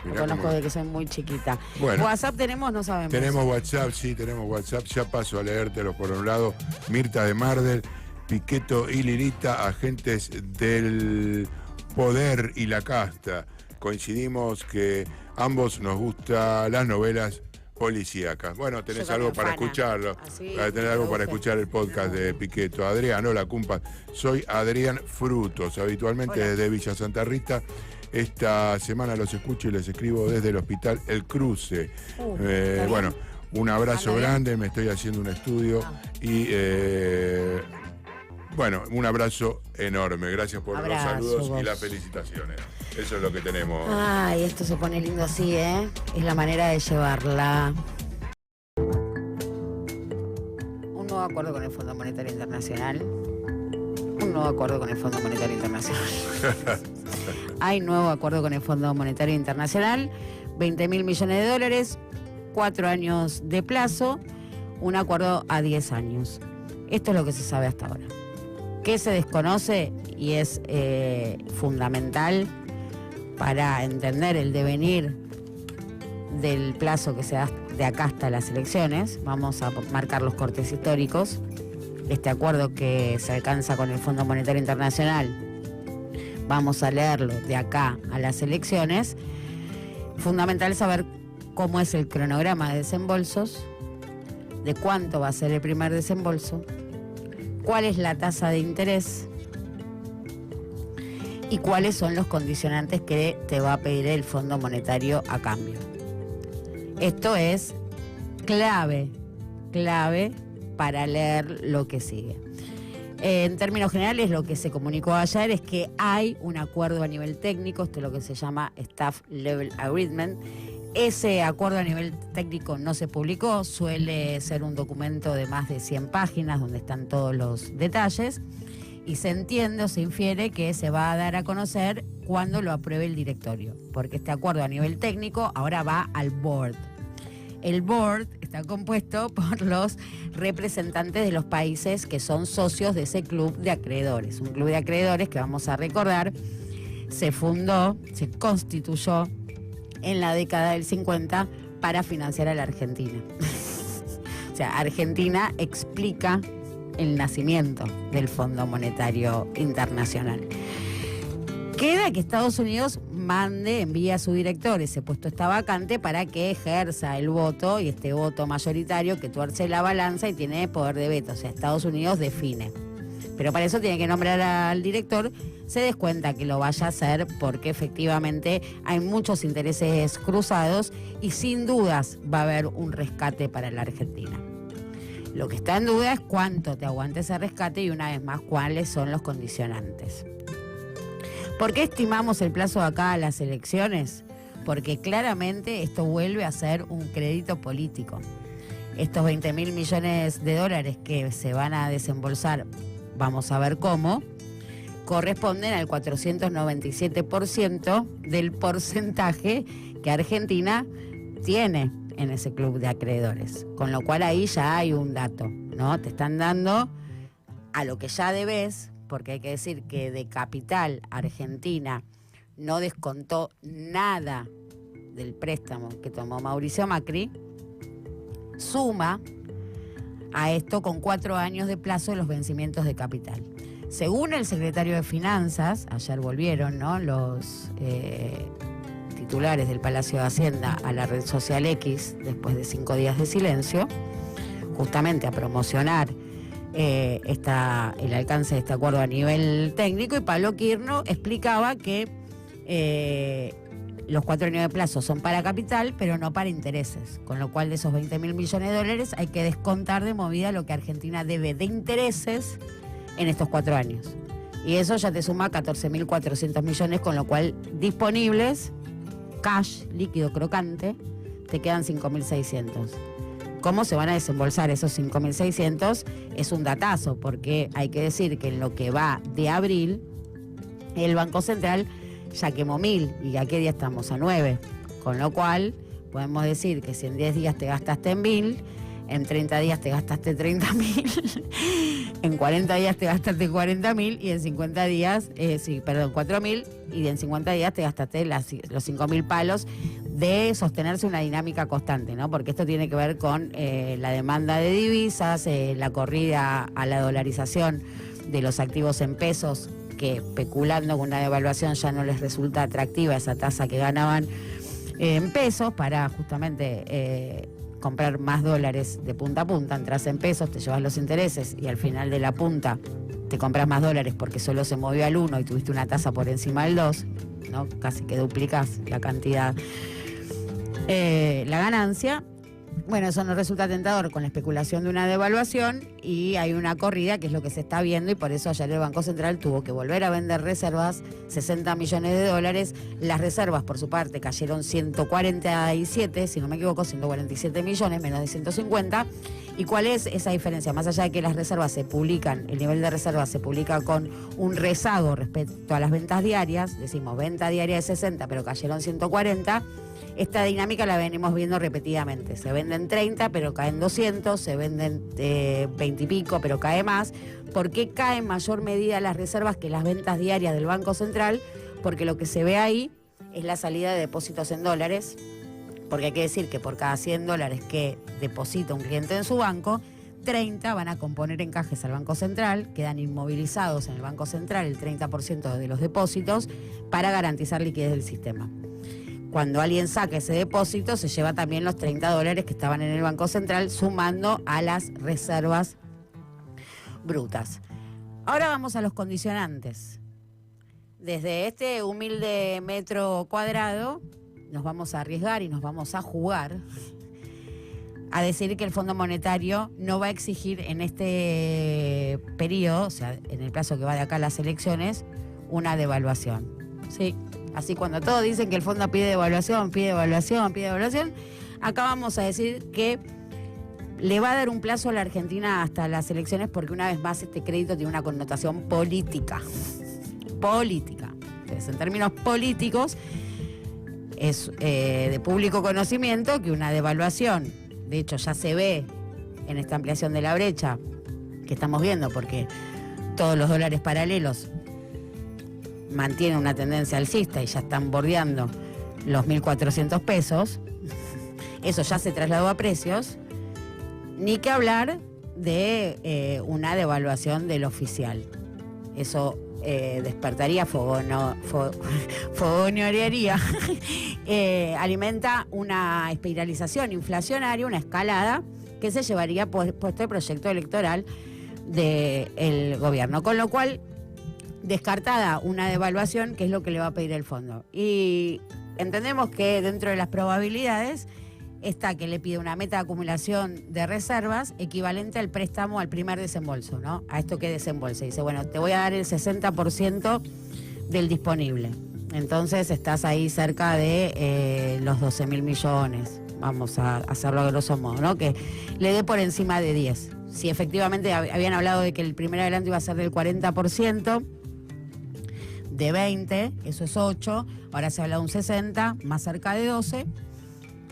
Lo conozco desde que soy muy chiquita. Bueno, WhatsApp tenemos, no sabemos. Tenemos WhatsApp, sí, tenemos WhatsApp. Ya paso a leértelo por un lado. Mirta de Mardel, Piqueto y Lirita, agentes del poder y la casta. Coincidimos que ambos nos gustan las novelas policíacas. Bueno, tenés algo para escucharlo. Tenés algo para escuchar el podcast de Piqueto. Adrián, hola, cumpas. Soy Adrián Frutos, habitualmente desde Villa Santa Rita. Esta semana los escucho y les escribo desde el hospital El Cruce. Bueno, un abrazo grande, me estoy haciendo un estudio y bueno, un abrazo enorme. Gracias por los saludos y las felicitaciones. Eso es lo que tenemos. Ay, esto se pone lindo así, Es la manera de llevarla. Un nuevo acuerdo con el Fondo Monetario Internacional. Un nuevo acuerdo con el Fondo Monetario Internacional. Hay nuevo acuerdo con el Fondo Monetario Internacional, 20.000 millones de dólares, 4 años de plazo, un acuerdo a 10 años. Esto es lo que se sabe hasta ahora. ¿Qué se desconoce? Y es fundamental para entender el devenir del plazo que se da de acá hasta las elecciones. Vamos a marcar los cortes históricos. Este acuerdo que se alcanza con el Fondo Monetario Internacional, vamos a leerlo de acá a las elecciones. Fundamental saber cómo es el cronograma de desembolsos, de cuánto va a ser el primer desembolso, cuál es la tasa de interés y cuáles son los condicionantes que te va a pedir el Fondo Monetario a cambio. Esto es clave para leer lo que sigue. En términos generales, lo que se comunicó ayer es que hay un acuerdo a nivel técnico, esto es lo que se llama Staff Level Agreement. Ese acuerdo a nivel técnico no se publicó, suele ser un documento de más de 100 páginas donde están todos los detalles, y se entiende o se infiere que se va a dar a conocer cuando lo apruebe el directorio, porque este acuerdo a nivel técnico ahora va al board. El board está compuesto por los representantes de los países que son socios de ese club de acreedores. Un club de acreedores que, vamos a recordar, se fundó, se constituyó en la década del 50 para financiar a la Argentina. O sea, Argentina explica el nacimiento del Fondo Monetario Internacional. Queda que Estados Unidos envíe a su director, ese puesto está vacante, para que ejerza el voto, y este voto mayoritario que tuerce la balanza y tiene poder de veto. O sea, Estados Unidos define. Pero para eso tiene que nombrar al director. Se descuenta que lo vaya a hacer porque efectivamente hay muchos intereses cruzados y sin dudas va a haber un rescate para la Argentina. Lo que está en duda es cuánto te aguante ese rescate y, una vez más, cuáles son los condicionantes. ¿Por qué estimamos el plazo de acá a las elecciones? Porque claramente esto vuelve a ser un crédito político. Estos 20.000 millones de dólares que se van a desembolsar, vamos a ver cómo, corresponden al 497% del porcentaje que Argentina tiene en ese club de acreedores. Con lo cual ahí ya hay un dato, ¿no? Te están dando a lo que ya debes, porque hay que decir que de capital Argentina no descontó nada del préstamo que tomó Mauricio Macri, suma a esto con 4 años de plazo de los vencimientos de capital. Según el secretario de Finanzas, ayer volvieron, ¿no?, los titulares del Palacio de Hacienda a la red social X, después de 5 días de silencio, justamente a promocionar el alcance de este acuerdo a nivel técnico, y Pablo Quirno explicaba que los 4 años de plazo son para capital, pero no para intereses, con lo cual de esos 20.000 millones de dólares hay que descontar de movida lo que Argentina debe de intereses en estos 4 años. Y eso ya te suma 14.400 millones, con lo cual disponibles, cash, líquido crocante, te quedan 5.600. ¿Cómo se van a desembolsar esos 5.600? Es un datazo, porque hay que decir que en lo que va de abril, el Banco Central ya quemó 1.000, y ¿a qué día estamos? A 9. Con lo cual, podemos decir que si en 10 días te gastaste en 1.000, en 30 días te gastaste 30.000, en 40 días te gastaste 40.000, y en 50 días, 4.000, y en 50 días te gastaste los 5.000 palos de sostenerse una dinámica constante, ¿no? Porque esto tiene que ver con la demanda de divisas, la corrida a la dolarización de los activos en pesos, que especulando con una devaluación ya no les resulta atractiva esa tasa que ganaban en pesos, para justamente comprar más dólares de punta a punta. Entras en pesos, te llevas los intereses, y al final de la punta te compras más dólares porque solo se movió al 1 y tuviste una tasa por encima del 2, ¿no? Casi que duplicás la cantidad, la ganancia. Bueno, eso no resulta tentador con la especulación de una devaluación, y hay una corrida, que es lo que se está viendo, y por eso ayer el Banco Central tuvo que volver a vender reservas, 60 millones de dólares. Las reservas, por su parte, cayeron 147, si no me equivoco, 147 millones, menos de 150. ¿Y cuál es esa diferencia? Más allá de que las reservas se publican, el nivel de reservas se publica con un rezago respecto a las ventas diarias, decimos venta diaria de 60, pero cayeron 140, esta dinámica la venimos viendo repetidamente. Se venden 30, pero caen 200, se venden 20 y pico, pero cae más. ¿Por qué caen en mayor medida las reservas que las ventas diarias del Banco Central? Porque lo que se ve ahí es la salida de depósitos en dólares, porque hay que decir que por cada 100 dólares que deposita un cliente en su banco, 30 van a componer encajes al Banco Central, quedan inmovilizados en el Banco Central el 30% de los depósitos para garantizar liquidez del sistema. Cuando alguien saca ese depósito, se lleva también los 30 dólares que estaban en el Banco Central, sumando a las reservas brutas. Ahora vamos a los condicionantes. Desde este humilde metro cuadrado nos vamos a arriesgar y nos vamos a jugar a decir que el Fondo Monetario no va a exigir en este periodo, o sea, en el plazo que va de acá a las elecciones, una devaluación. Sí. Así, cuando todos dicen que el fondo pide devaluación, acá vamos a decir que le va a dar un plazo a la Argentina hasta las elecciones, porque una vez más este crédito tiene una connotación política. Política. Entonces, en términos políticos, es de público conocimiento que una devaluación, de hecho ya se ve en esta ampliación de la brecha que estamos viendo, porque todos los dólares paralelos mantiene una tendencia alcista y ya están bordeando los 1.400 pesos, eso ya se trasladó a precios, ni que hablar de una devaluación del oficial. Eso despertaría fogonearía, alimenta una espiralización inflacionaria, una escalada que se llevaría puesto el proyecto electoral del gobierno, con lo cual descartada una devaluación, que es lo que le va a pedir el fondo. Y entendemos que dentro de las probabilidades está que le pide una meta de acumulación de reservas equivalente al préstamo al primer desembolso, ¿no? A esto que desembolse. Dice, bueno, te voy a dar el 60% del disponible. Entonces estás ahí cerca de los 12.000 millones, vamos a hacerlo a grosso modo, ¿no? Que le dé por encima de 10. Si efectivamente habían hablado de que el primer adelanto iba a ser del 40%, de 20, eso es 8, ahora se habla de un 60, más cerca de 12,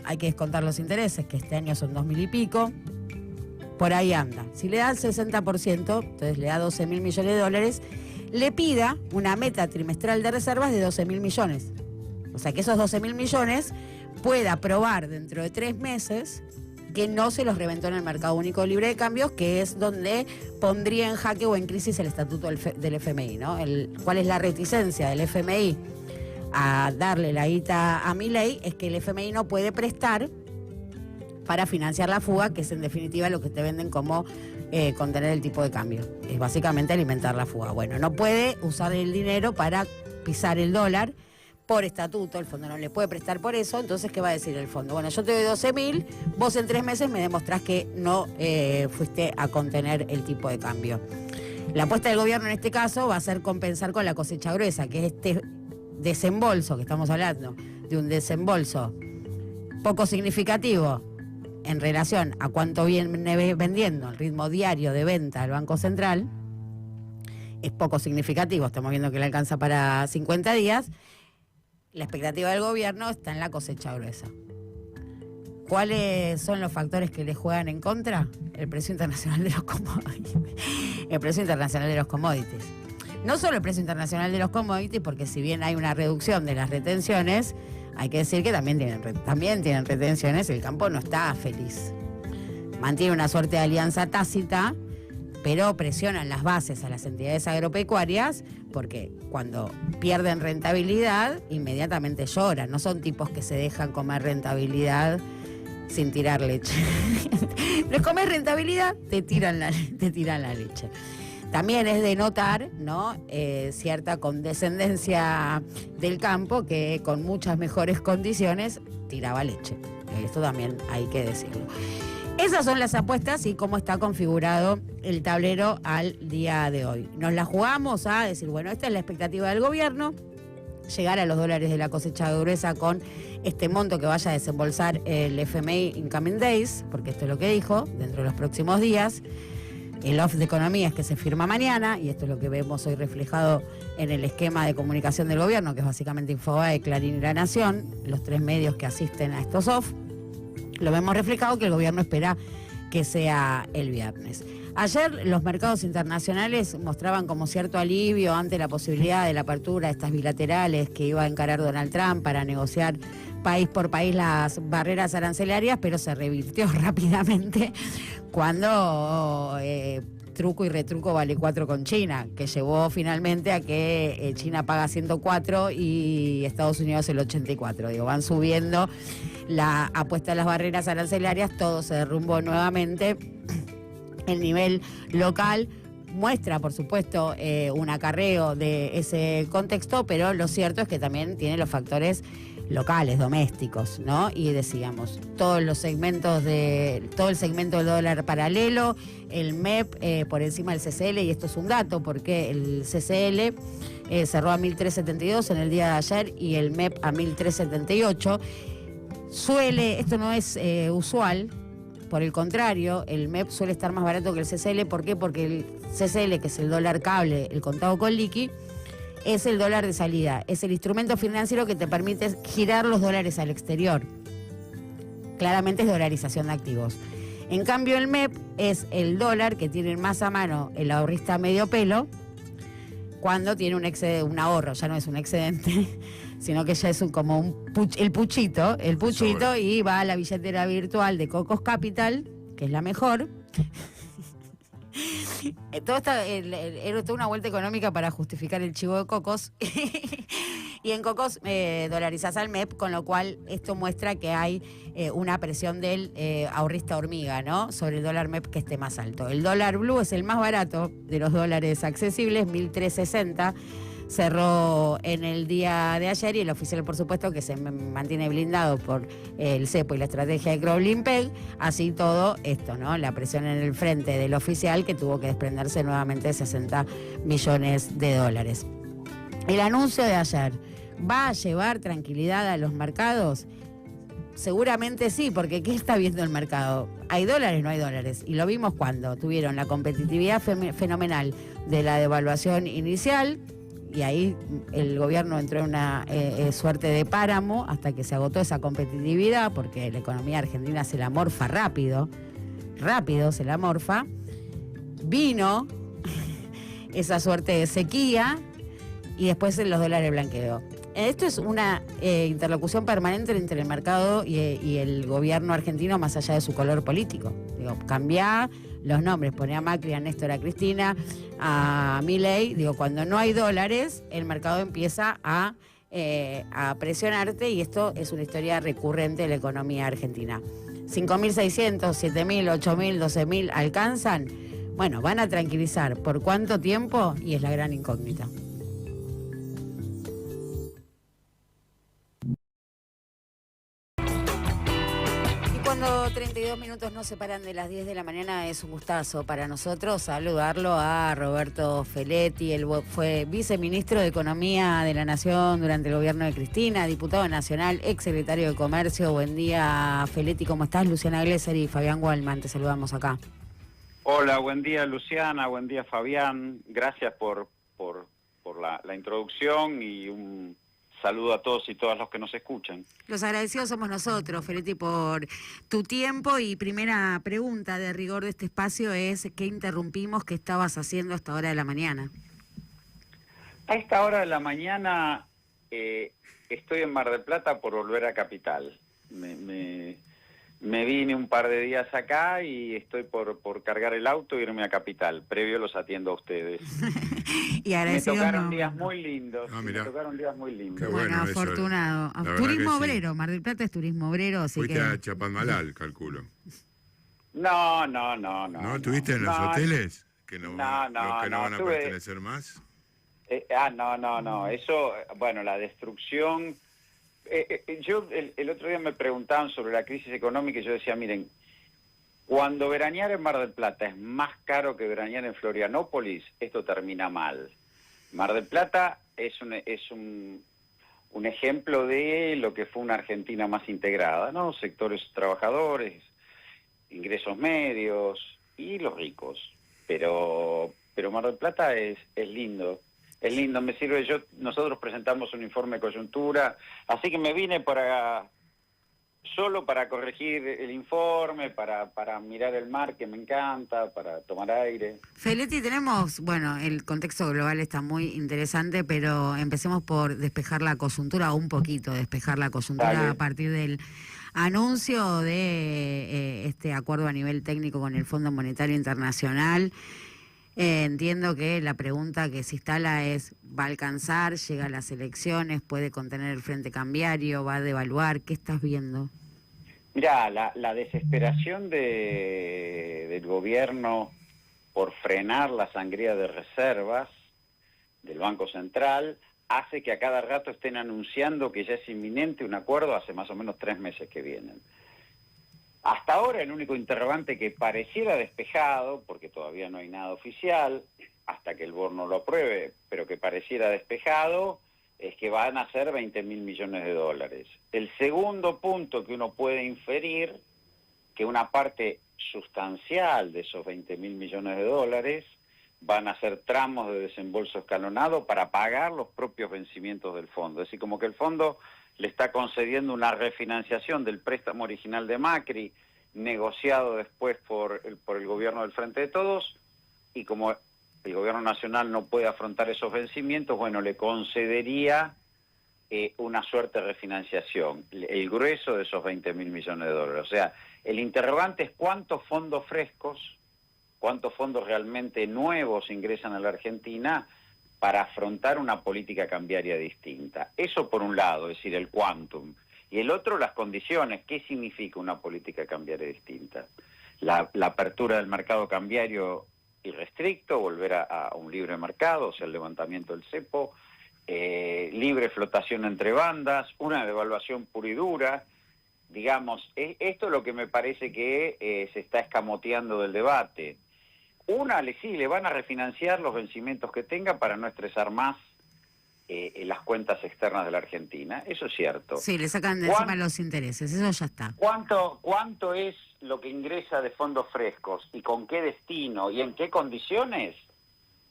hay que descontar los intereses, que este año son 2.000 y pico, por ahí anda. Si le da el 60%, entonces le da 12.000 millones de dólares, le pida una meta trimestral de reservas de 12.000 millones. O sea que esos 12.000 millones pueda probar dentro de 3 meses que no se los reventó en el mercado único libre de cambios, que es donde pondría en jaque o en crisis el estatuto del FMI, ¿no? ¿Cuál es la reticencia del FMI a darle la guita a Milei? Es que el FMI no puede prestar para financiar la fuga, que es en definitiva lo que te venden como contener el tipo de cambio. Es básicamente alimentar la fuga. Bueno, no puede usar el dinero para pisar el dólar por estatuto, el fondo no le puede prestar por eso, entonces ¿qué va a decir el fondo? Bueno, yo te doy 12.000, vos en 3 meses me demostrás que no fuiste a contener el tipo de cambio. La apuesta del gobierno en este caso va a ser compensar con la cosecha gruesa, que es este desembolso que estamos hablando, de un desembolso poco significativo en relación a cuánto viene vendiendo, el ritmo diario de venta del Banco Central, es poco significativo, estamos viendo que le alcanza para 50 días, la expectativa del gobierno está en la cosecha gruesa. ¿Cuáles son los factores que le juegan en contra? El precio internacional de los commodities. El precio internacional de los commodities. No solo el precio internacional de los commodities, porque si bien hay una reducción de las retenciones, hay que decir que también tienen retenciones, el campo no está feliz. Mantiene una suerte de alianza tácita, pero presionan las bases a las entidades agropecuarias porque cuando pierden rentabilidad, inmediatamente lloran. No son tipos que se dejan comer rentabilidad sin tirar leche. Les comes rentabilidad, te tiran la leche. También es de notar, ¿no? Cierta condescendencia del campo que con muchas mejores condiciones tiraba leche. Esto también hay que decirlo. Esas son las apuestas y cómo está configurado el tablero al día de hoy. Nos la jugamos a decir, bueno, esta es la expectativa del gobierno, llegar a los dólares de la cosecha gruesa con este monto que vaya a desembolsar el FMI in coming days, porque esto es lo que dijo, dentro de los próximos días. El off de economía es que se firma mañana, y esto es lo que vemos hoy reflejado en el esquema de comunicación del gobierno, que es básicamente Infobae, Clarín y La Nación, los 3 medios que asisten a estos off. Lo vemos reflejado que el gobierno espera que sea el viernes. Ayer los mercados internacionales mostraban como cierto alivio ante la posibilidad de la apertura de estas bilaterales que iba a encarar Donald Trump para negociar país por país las barreras arancelarias, pero se revirtió rápidamente cuando truco y retruco vale 4 con China, que llevó finalmente a que China paga 104 y Estados Unidos el 84. Digo, van subiendo la apuesta a las barreras arancelarias, todo se derrumbó nuevamente. El nivel local muestra, por supuesto, un acarreo de ese contexto, pero lo cierto es que también tiene los factores locales, domésticos, ¿no? Y decíamos, todo el segmento del dólar paralelo, el MEP por encima del CCL, y esto es un dato, porque el CCL cerró a 1.372 en el día de ayer y el MEP a 1.378. Esto no es usual, por el contrario, el MEP suele estar más barato que el CCL. ¿Por qué? Porque el CCL, que es el dólar cable, el contado con liqui, es el dólar de salida, es el instrumento financiero que te permite girar los dólares al exterior. Claramente es dolarización de activos. En cambio, el MEP es el dólar que tiene más a mano el ahorrista medio pelo cuando tiene un ahorro, ya no es un excedente, sino que ya es el puchito, y va a la billetera virtual de Cocos Capital, que es la mejor. Todo era toda una vuelta económica para justificar el chivo de Cocos. Y en Cocos dolarizás al MEP, con lo cual esto muestra que hay una presión del ahorrista hormiga, ¿no? Sobre el dólar MEP que esté más alto. El dólar blue es el más barato de los dólares accesibles, 1.360. Cerró en el día de ayer, y el oficial, por supuesto, que se mantiene blindado por el cepo y la estrategia de Crowley-Peg. Así todo esto, ¿no? La presión en el frente del oficial, que tuvo que desprenderse nuevamente de 60 millones de dólares. El anuncio de ayer, ¿va a llevar tranquilidad a los mercados? Seguramente sí, porque ¿qué está viendo el mercado? ¿Hay dólares? No hay dólares. Y lo vimos cuando tuvieron la competitividad fenomenal de la devaluación inicial, y ahí el gobierno entró en una suerte de páramo hasta que se agotó esa competitividad, porque la economía argentina se la morfa rápido se la morfa. Vino esa suerte de sequía y después los dólares blanqueó. Esto es una interlocución permanente entre el mercado y el gobierno argentino, más allá de su color político. Digo, cambiá los nombres, poné a Macri, a Néstor, a Cristina, a Milei. Digo, cuando no hay dólares, el mercado empieza a presionarte, y esto es una historia recurrente de la economía argentina. 5.600, 7.000, 8.000, 12.000, ¿alcanzan? Bueno, van a tranquilizar. ¿Por cuánto tiempo? Y es la gran incógnita. Cuando 32 minutos nos separan de las 10 de la mañana, es un gustazo para nosotros saludarlo a Roberto Feletti. Él fue viceministro de Economía de la Nación durante el gobierno de Cristina, diputado nacional, exsecretario de Comercio. Buen día, Feletti, ¿cómo estás? Luciana Glesser y Fabián Gualman, te saludamos acá. Hola, buen día Luciana, buen día Fabián. Gracias por la introducción y un saludo a todos y todas los que nos escuchan. Los agradecidos somos nosotros, Feletti, por tu tiempo. Y primera pregunta de rigor de este espacio es: ¿qué interrumpimos? ¿Qué estabas haciendo a esta hora de la mañana? A esta hora de la mañana estoy en Mar del Plata por volver a Capital. Me vine un par de días acá y estoy por cargar el auto e irme a Capital. Previo los atiendo a ustedes. Y me tocaron días muy lindos. Me tocaron días muy lindos. Bueno, afortunado. Turismo obrero, sí. Mar del Plata es turismo obrero, así fuiste que... a Chapadmalal, calculo. No. ¿No? ¿Estuviste en los hoteles? Que no van a pertenecer más. No. Eso, bueno, la destrucción... yo el otro día me preguntaban sobre la crisis económica y yo decía, miren, cuando veranear en Mar del Plata es más caro que veranear en Florianópolis, esto termina mal. Mar del Plata es un ejemplo de lo que fue una Argentina más integrada, ¿no? Sectores trabajadores, ingresos medios y los ricos. Pero Mar del Plata es lindo. Es lindo, me sirve. Nosotros presentamos un informe de coyuntura, así que me vine solo para corregir el informe, para mirar el mar, que me encanta, para tomar aire. Feletti, tenemos, bueno, el contexto global está muy interesante, pero empecemos por despejar la coyuntura, un poquito despejar la coyuntura. Dale. A partir del anuncio de este acuerdo a nivel técnico con el Fondo Monetario Internacional. Entiendo que la pregunta que se instala es: ¿va a alcanzar? ¿Llega a las elecciones? ¿Puede contener el frente cambiario? ¿Va a devaluar? ¿Qué estás viendo? Mirá, la desesperación del gobierno por frenar la sangría de reservas del Banco Central hace que a cada rato estén anunciando que ya es inminente un acuerdo hace más o menos 3 meses que vienen. Hasta ahora el único interrogante que pareciera despejado, porque todavía no hay nada oficial, hasta que el BOR no lo apruebe, pero que pareciera despejado, es que van a ser 20.000 millones de dólares. El segundo punto que uno puede inferir, que una parte sustancial de esos 20.000 millones de dólares van a ser tramos de desembolso escalonado para pagar los propios vencimientos del fondo. Es decir, como que el fondo le está concediendo una refinanciación del préstamo original de Macri, negociado después por el gobierno del Frente de Todos, y como el gobierno nacional no puede afrontar esos vencimientos, bueno, le concedería una suerte de refinanciación, el grueso de esos 20.000 millones de dólares. O sea, el interrogante es cuántos fondos frescos, cuántos fondos realmente nuevos ingresan a la Argentina para afrontar una política cambiaria distinta. Eso por un lado, es decir, el quantum. Y el otro, las condiciones. ¿Qué significa una política cambiaria distinta? La apertura del mercado cambiario irrestricto, volver a un libre mercado, o sea, el levantamiento del cepo, libre flotación entre bandas, una devaluación pura y dura. Digamos, esto es lo que me parece que se está escamoteando del debate. Sí, le van a refinanciar los vencimientos que tenga para no estresar más las cuentas externas de la Argentina. Eso es cierto. Sí, le sacan de encima los intereses, eso ya está. ¿Cuánto es lo que ingresa de fondos frescos y con qué destino y en qué condiciones?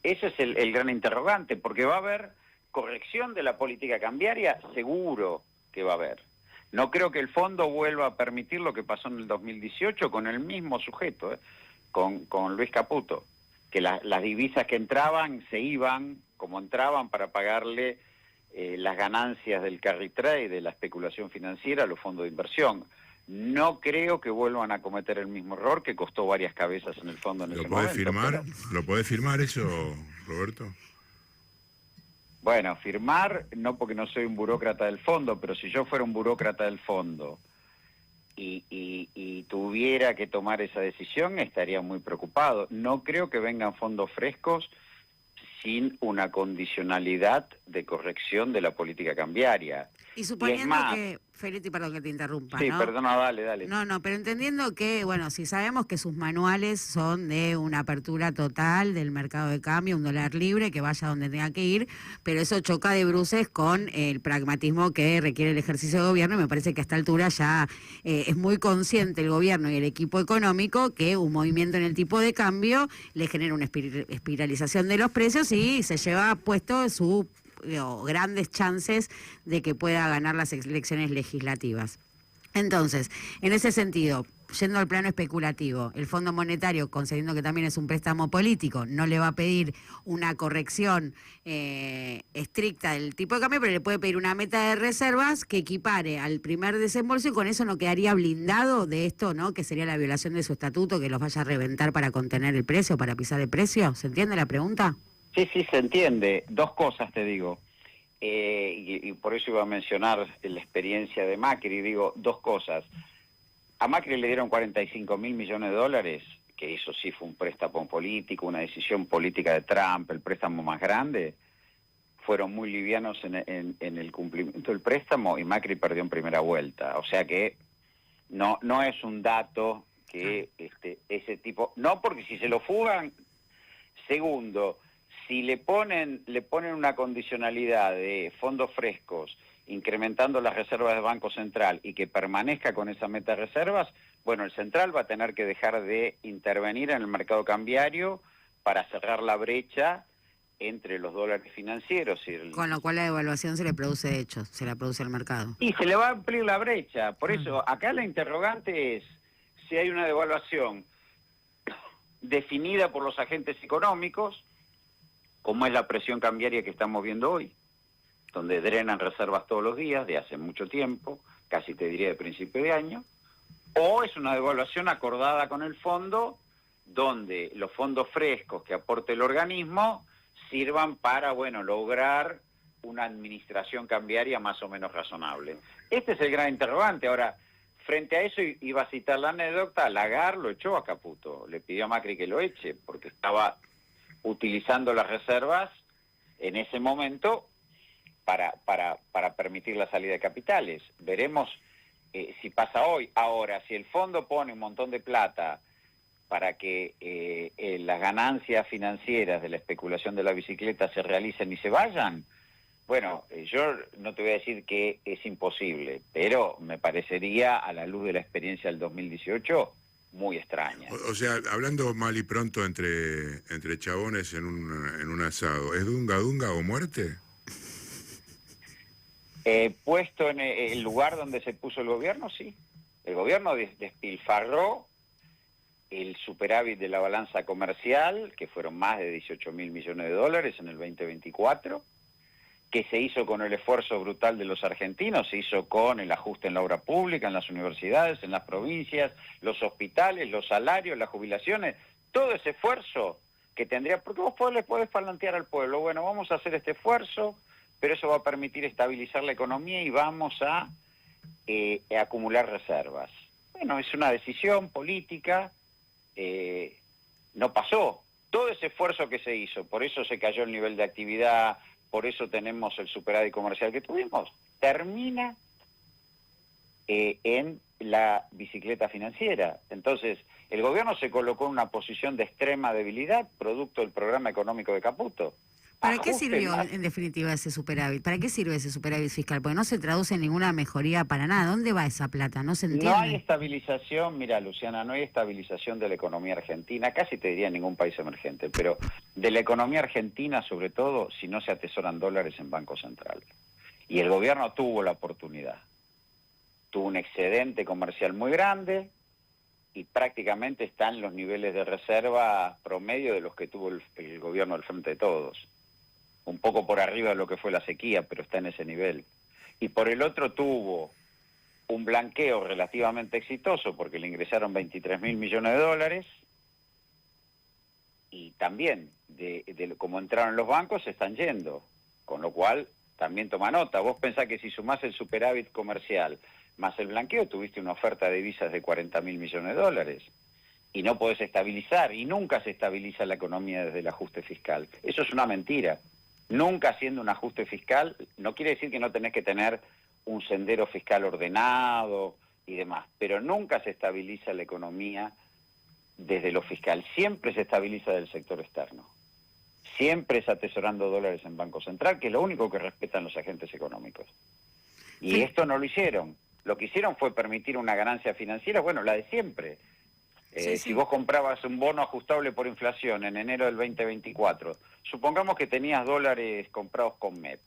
Ese es el gran interrogante, porque va a haber corrección de la política cambiaria, seguro que va a haber. No creo que el fondo vuelva a permitir lo que pasó en el 2018 con el mismo sujeto, con Luis Caputo, que las divisas que entraban se iban como entraban para pagarle las ganancias del carry trade, de la especulación financiera, a los fondos de inversión. No creo que vuelvan a cometer el mismo error que costó varias cabezas en el fondo en ese momento. ¿Lo podés firmar eso, Roberto? Bueno, firmar, no porque no soy un burócrata del fondo, pero si yo fuera un burócrata del fondo y tuviera que tomar esa decisión, estaría muy preocupado. No creo que vengan fondos frescos sin una condicionalidad de corrección de la política cambiaria. Y suponiendo que, Felipe, perdón que te interrumpa, sí, ¿no? perdona, dale. No, pero entendiendo que, bueno, si sabemos que sus manuales son de una apertura total del mercado de cambio, un dólar libre, que vaya donde tenga que ir, pero eso choca de bruces con el pragmatismo que requiere el ejercicio de gobierno, y me parece que a esta altura ya es muy consciente el gobierno y el equipo económico que un movimiento en el tipo de cambio le genera una espiralización de los precios y se lleva puesto su grandes chances de que pueda ganar las elecciones legislativas. Entonces, en ese sentido, yendo al plano especulativo, el Fondo Monetario, concediendo que también es un préstamo político, no le va a pedir una corrección estricta del tipo de cambio, pero le puede pedir una meta de reservas que equipare al primer desembolso, y con eso no quedaría blindado de esto, ¿no? Que sería la violación de su estatuto, que los vaya a reventar para contener el precio, para pisar el precio. ¿Se entiende la pregunta? Sí, se entiende. Dos cosas te digo. Y por eso iba a mencionar la experiencia de Macri. Digo, dos cosas. A Macri le dieron 45.000 millones de dólares, que eso sí fue un préstamo político, una decisión política de Trump, el préstamo más grande. Fueron muy livianos en el cumplimiento del préstamo y Macri perdió en primera vuelta. O sea que no es un dato que ese tipo... No, porque si se lo fugan... Segundo, si le ponen una condicionalidad de fondos frescos, incrementando las reservas del Banco Central y que permanezca con esa meta de reservas, bueno, el Central va a tener que dejar de intervenir en el mercado cambiario para cerrar la brecha entre los dólares financieros y con lo cual la devaluación se le produce, de hecho, se la produce al mercado. Y se le va a ampliar la brecha. Por eso, acá la interrogante es si hay una devaluación definida por los agentes económicos, como es la presión cambiaria que estamos viendo hoy, donde drenan reservas todos los días, de hace mucho tiempo, casi te diría de principio de año, o es una devaluación acordada con el fondo, donde los fondos frescos que aporte el organismo sirvan para, bueno, lograr una administración cambiaria más o menos razonable. Este es el gran interrogante. Ahora, frente a eso, iba a citar la anécdota, Lagarde lo echó a Caputo, le pidió a Macri que lo eche, porque estaba utilizando las reservas en ese momento para permitir la salida de capitales. Veremos si pasa hoy. Ahora, si el fondo pone un montón de plata para que las ganancias financieras de la especulación de la bicicleta se realicen y se vayan, bueno, yo no te voy a decir que es imposible, pero me parecería, a la luz de la experiencia del 2018, muy extraña. O sea, hablando mal y pronto entre chabones en un asado, ¿es dunga dunga o muerte? Puesto en el lugar donde se puso el gobierno, sí. El gobierno despilfarró el superávit de la balanza comercial, que fueron más de 18.000 millones de dólares en el 2024, que se hizo con el esfuerzo brutal de los argentinos, se hizo con el ajuste en la obra pública, en las universidades, en las provincias, los hospitales, los salarios, las jubilaciones, todo ese esfuerzo que tendría, porque vos le podés plantear al pueblo, bueno, vamos a hacer este esfuerzo, pero eso va a permitir estabilizar la economía y vamos a acumular reservas. Bueno, es una decisión política, no pasó. Todo ese esfuerzo que se hizo, por eso se cayó el nivel de actividad, por eso tenemos el superávit comercial que tuvimos, termina en la bicicleta financiera. Entonces, el gobierno se colocó en una posición de extrema debilidad, producto del programa económico de Caputo. ¿Para qué Ajuste sirvió, más. en definitiva, ese superávit? ¿Para qué sirve ese superávit fiscal? Porque no se traduce en ninguna mejoría para nada. ¿Dónde va esa plata? No se No hay entiende. estabilización, mira, Luciana, no hay estabilización de la economía argentina, casi te diría en ningún país emergente, pero de la economía argentina, sobre todo, si no se atesoran dólares en Banco Central. Y el gobierno tuvo la oportunidad. Tuvo un excedente comercial muy grande y prácticamente está en los niveles de reserva promedio de los que tuvo el gobierno del Frente de Todos. Un poco por arriba de lo que fue la sequía, pero está en ese nivel. Y por el otro tuvo un blanqueo relativamente exitoso porque le ingresaron 23.000 millones de dólares y también de cómo entraron los bancos se están yendo, con lo cual también toma nota. Vos pensás que si sumás el superávit comercial más el blanqueo tuviste una oferta de divisas de 40.000 millones de dólares y no podés estabilizar y nunca se estabiliza la economía desde el ajuste fiscal. Eso es una mentira. Nunca haciendo un ajuste fiscal no quiere decir que no tenés que tener un sendero fiscal ordenado y demás, pero nunca se estabiliza la economía desde lo fiscal, siempre se estabiliza del sector externo, siempre es atesorando dólares en Banco Central, que es lo único que respetan los agentes económicos. Y Sí. esto no lo hicieron, lo que hicieron fue permitir una ganancia financiera, bueno, la de siempre. Sí, Si sí. vos comprabas un bono ajustable por inflación en enero del 2024, supongamos que tenías dólares comprados con MEP.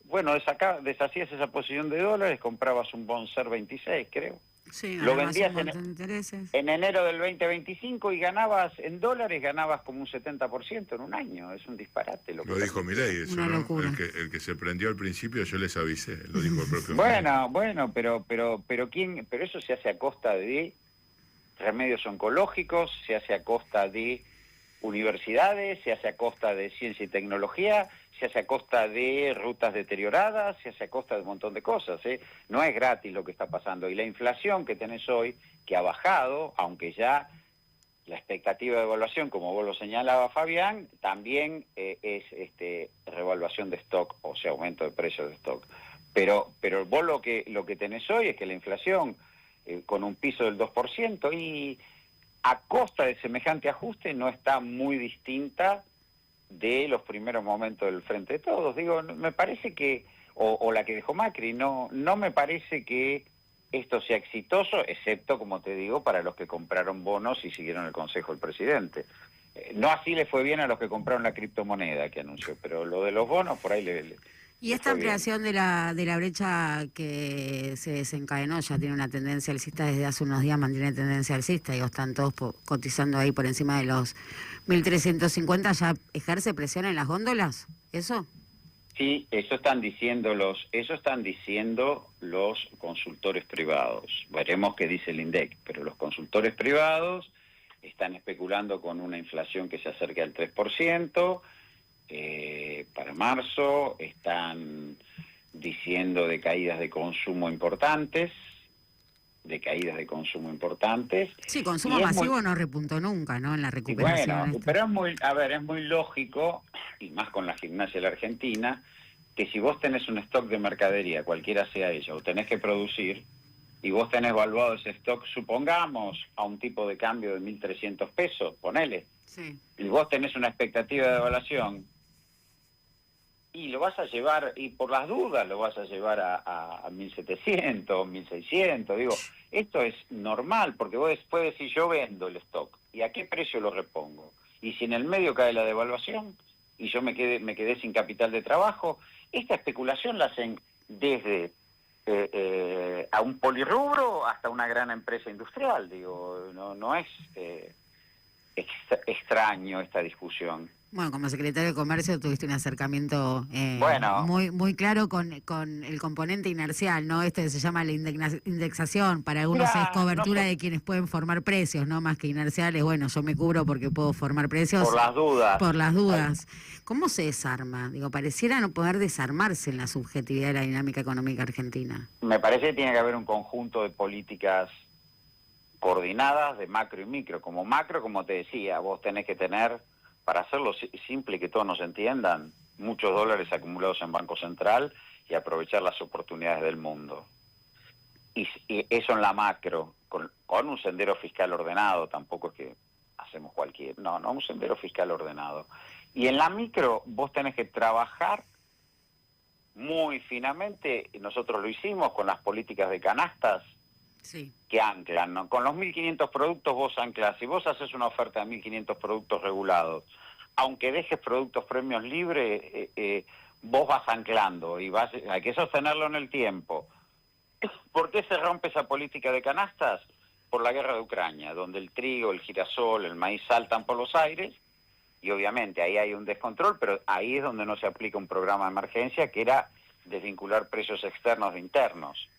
Bueno, deshacías esa posición de dólares, comprabas un Bonser 26, creo. Sí, Lo ganabas un vendías montón de intereses. en enero del 2025 y ganabas, en dólares ganabas como un 70% en un año. Es un disparate lo que Lo dijo permitieron. Milei, eso, Una ¿no? locura. El que se prendió al principio, yo les avisé, lo dijo el propio Milei. Bueno, pero eso se hace a costa de remedios oncológicos, se hace a costa de universidades, se hace a costa de ciencia y tecnología, se hace a costa de rutas deterioradas, se hace a costa de un montón de cosas, ¿eh? No es gratis lo que está pasando. Y la inflación que tenés hoy, que ha bajado, aunque ya la expectativa de evaluación, como vos lo señalaba, Fabián, también es revaluación de stock, o sea, aumento de precios de stock. Pero vos lo que tenés hoy es que la inflación, con un piso del 2%, y a costa de semejante ajuste no está muy distinta de los primeros momentos del Frente de Todos. Digo, me parece que, o la que dejó Macri, no me parece que esto sea exitoso, excepto, como te digo, para los que compraron bonos y siguieron el consejo del presidente. No así le fue bien a los que compraron la criptomoneda que anunció, pero lo de los bonos por ahí Y le esta fue bien. ampliación de la brecha que se desencadenó ya tiene una tendencia alcista desde hace unos días, mantiene tendencia alcista, digo, están todos cotizando ahí por encima de los 1.350, ¿ya ejerce presión en las góndolas? ¿Eso? Sí, eso están diciendo los consultores privados. Veremos qué dice el INDEC, pero los consultores privados están especulando con una inflación que se acerque al 3%, para marzo, están diciendo de caídas de consumo importantes, Sí, consumo y es masivo no repuntó nunca, ¿no? En la y recuperación bueno, esta. pero es muy lógico, y más con la gimnasia de la Argentina, que si vos tenés un stock de mercadería, cualquiera sea ella, o tenés que producir, y vos tenés evaluado ese stock, supongamos, a un tipo de cambio de 1.300 pesos, ponele, Sí. y vos tenés una expectativa de evaluación, y lo vas a llevar, y por las dudas lo vas a llevar a 1.700, 1.600, digo, esto es normal, porque vos puedes decir, yo vendo el stock, ¿y a qué precio lo repongo? Y si en el medio cae la devaluación, y yo me quedé sin capital de trabajo, esta especulación la hacen desde a un polirrubro hasta una gran empresa industrial, digo, no es extraño esta discusión. Bueno, como secretario de Comercio tuviste un acercamiento Bueno. muy claro con el componente inercial, ¿no? Esto que se llama la indexación, para algunos Mirá, es cobertura no, de quienes pueden formar precios, ¿no? Más que inerciales, bueno, yo me cubro porque puedo formar precios por las dudas. por las dudas. ¿Cómo se desarma? Digo, pareciera no poder desarmarse en la subjetividad de la dinámica económica argentina. Me parece que tiene que haber un conjunto de políticas coordinadas de macro y micro. Como macro, como te decía, vos tenés que tener, para hacerlo simple y que todos nos entiendan, muchos dólares acumulados en Banco Central y aprovechar las oportunidades del mundo. Y eso en la macro, con un sendero fiscal ordenado, tampoco es que hacemos un sendero fiscal ordenado. Y en la micro vos tenés que trabajar muy finamente, y nosotros lo hicimos con las políticas de canastas Sí. que anclan, ¿no? Con los 1.500 productos vos anclas, si vos haces una oferta de 1.500 productos regulados, aunque dejes productos premios libres, vos vas anclando y hay que sostenerlo en el tiempo. ¿Por qué se rompe esa política de canastas? Por la guerra de Ucrania, donde el trigo, el girasol, el maíz saltan por los aires, y obviamente ahí hay un descontrol, pero ahí es donde no se aplica un programa de emergencia, que era desvincular precios externos de internos.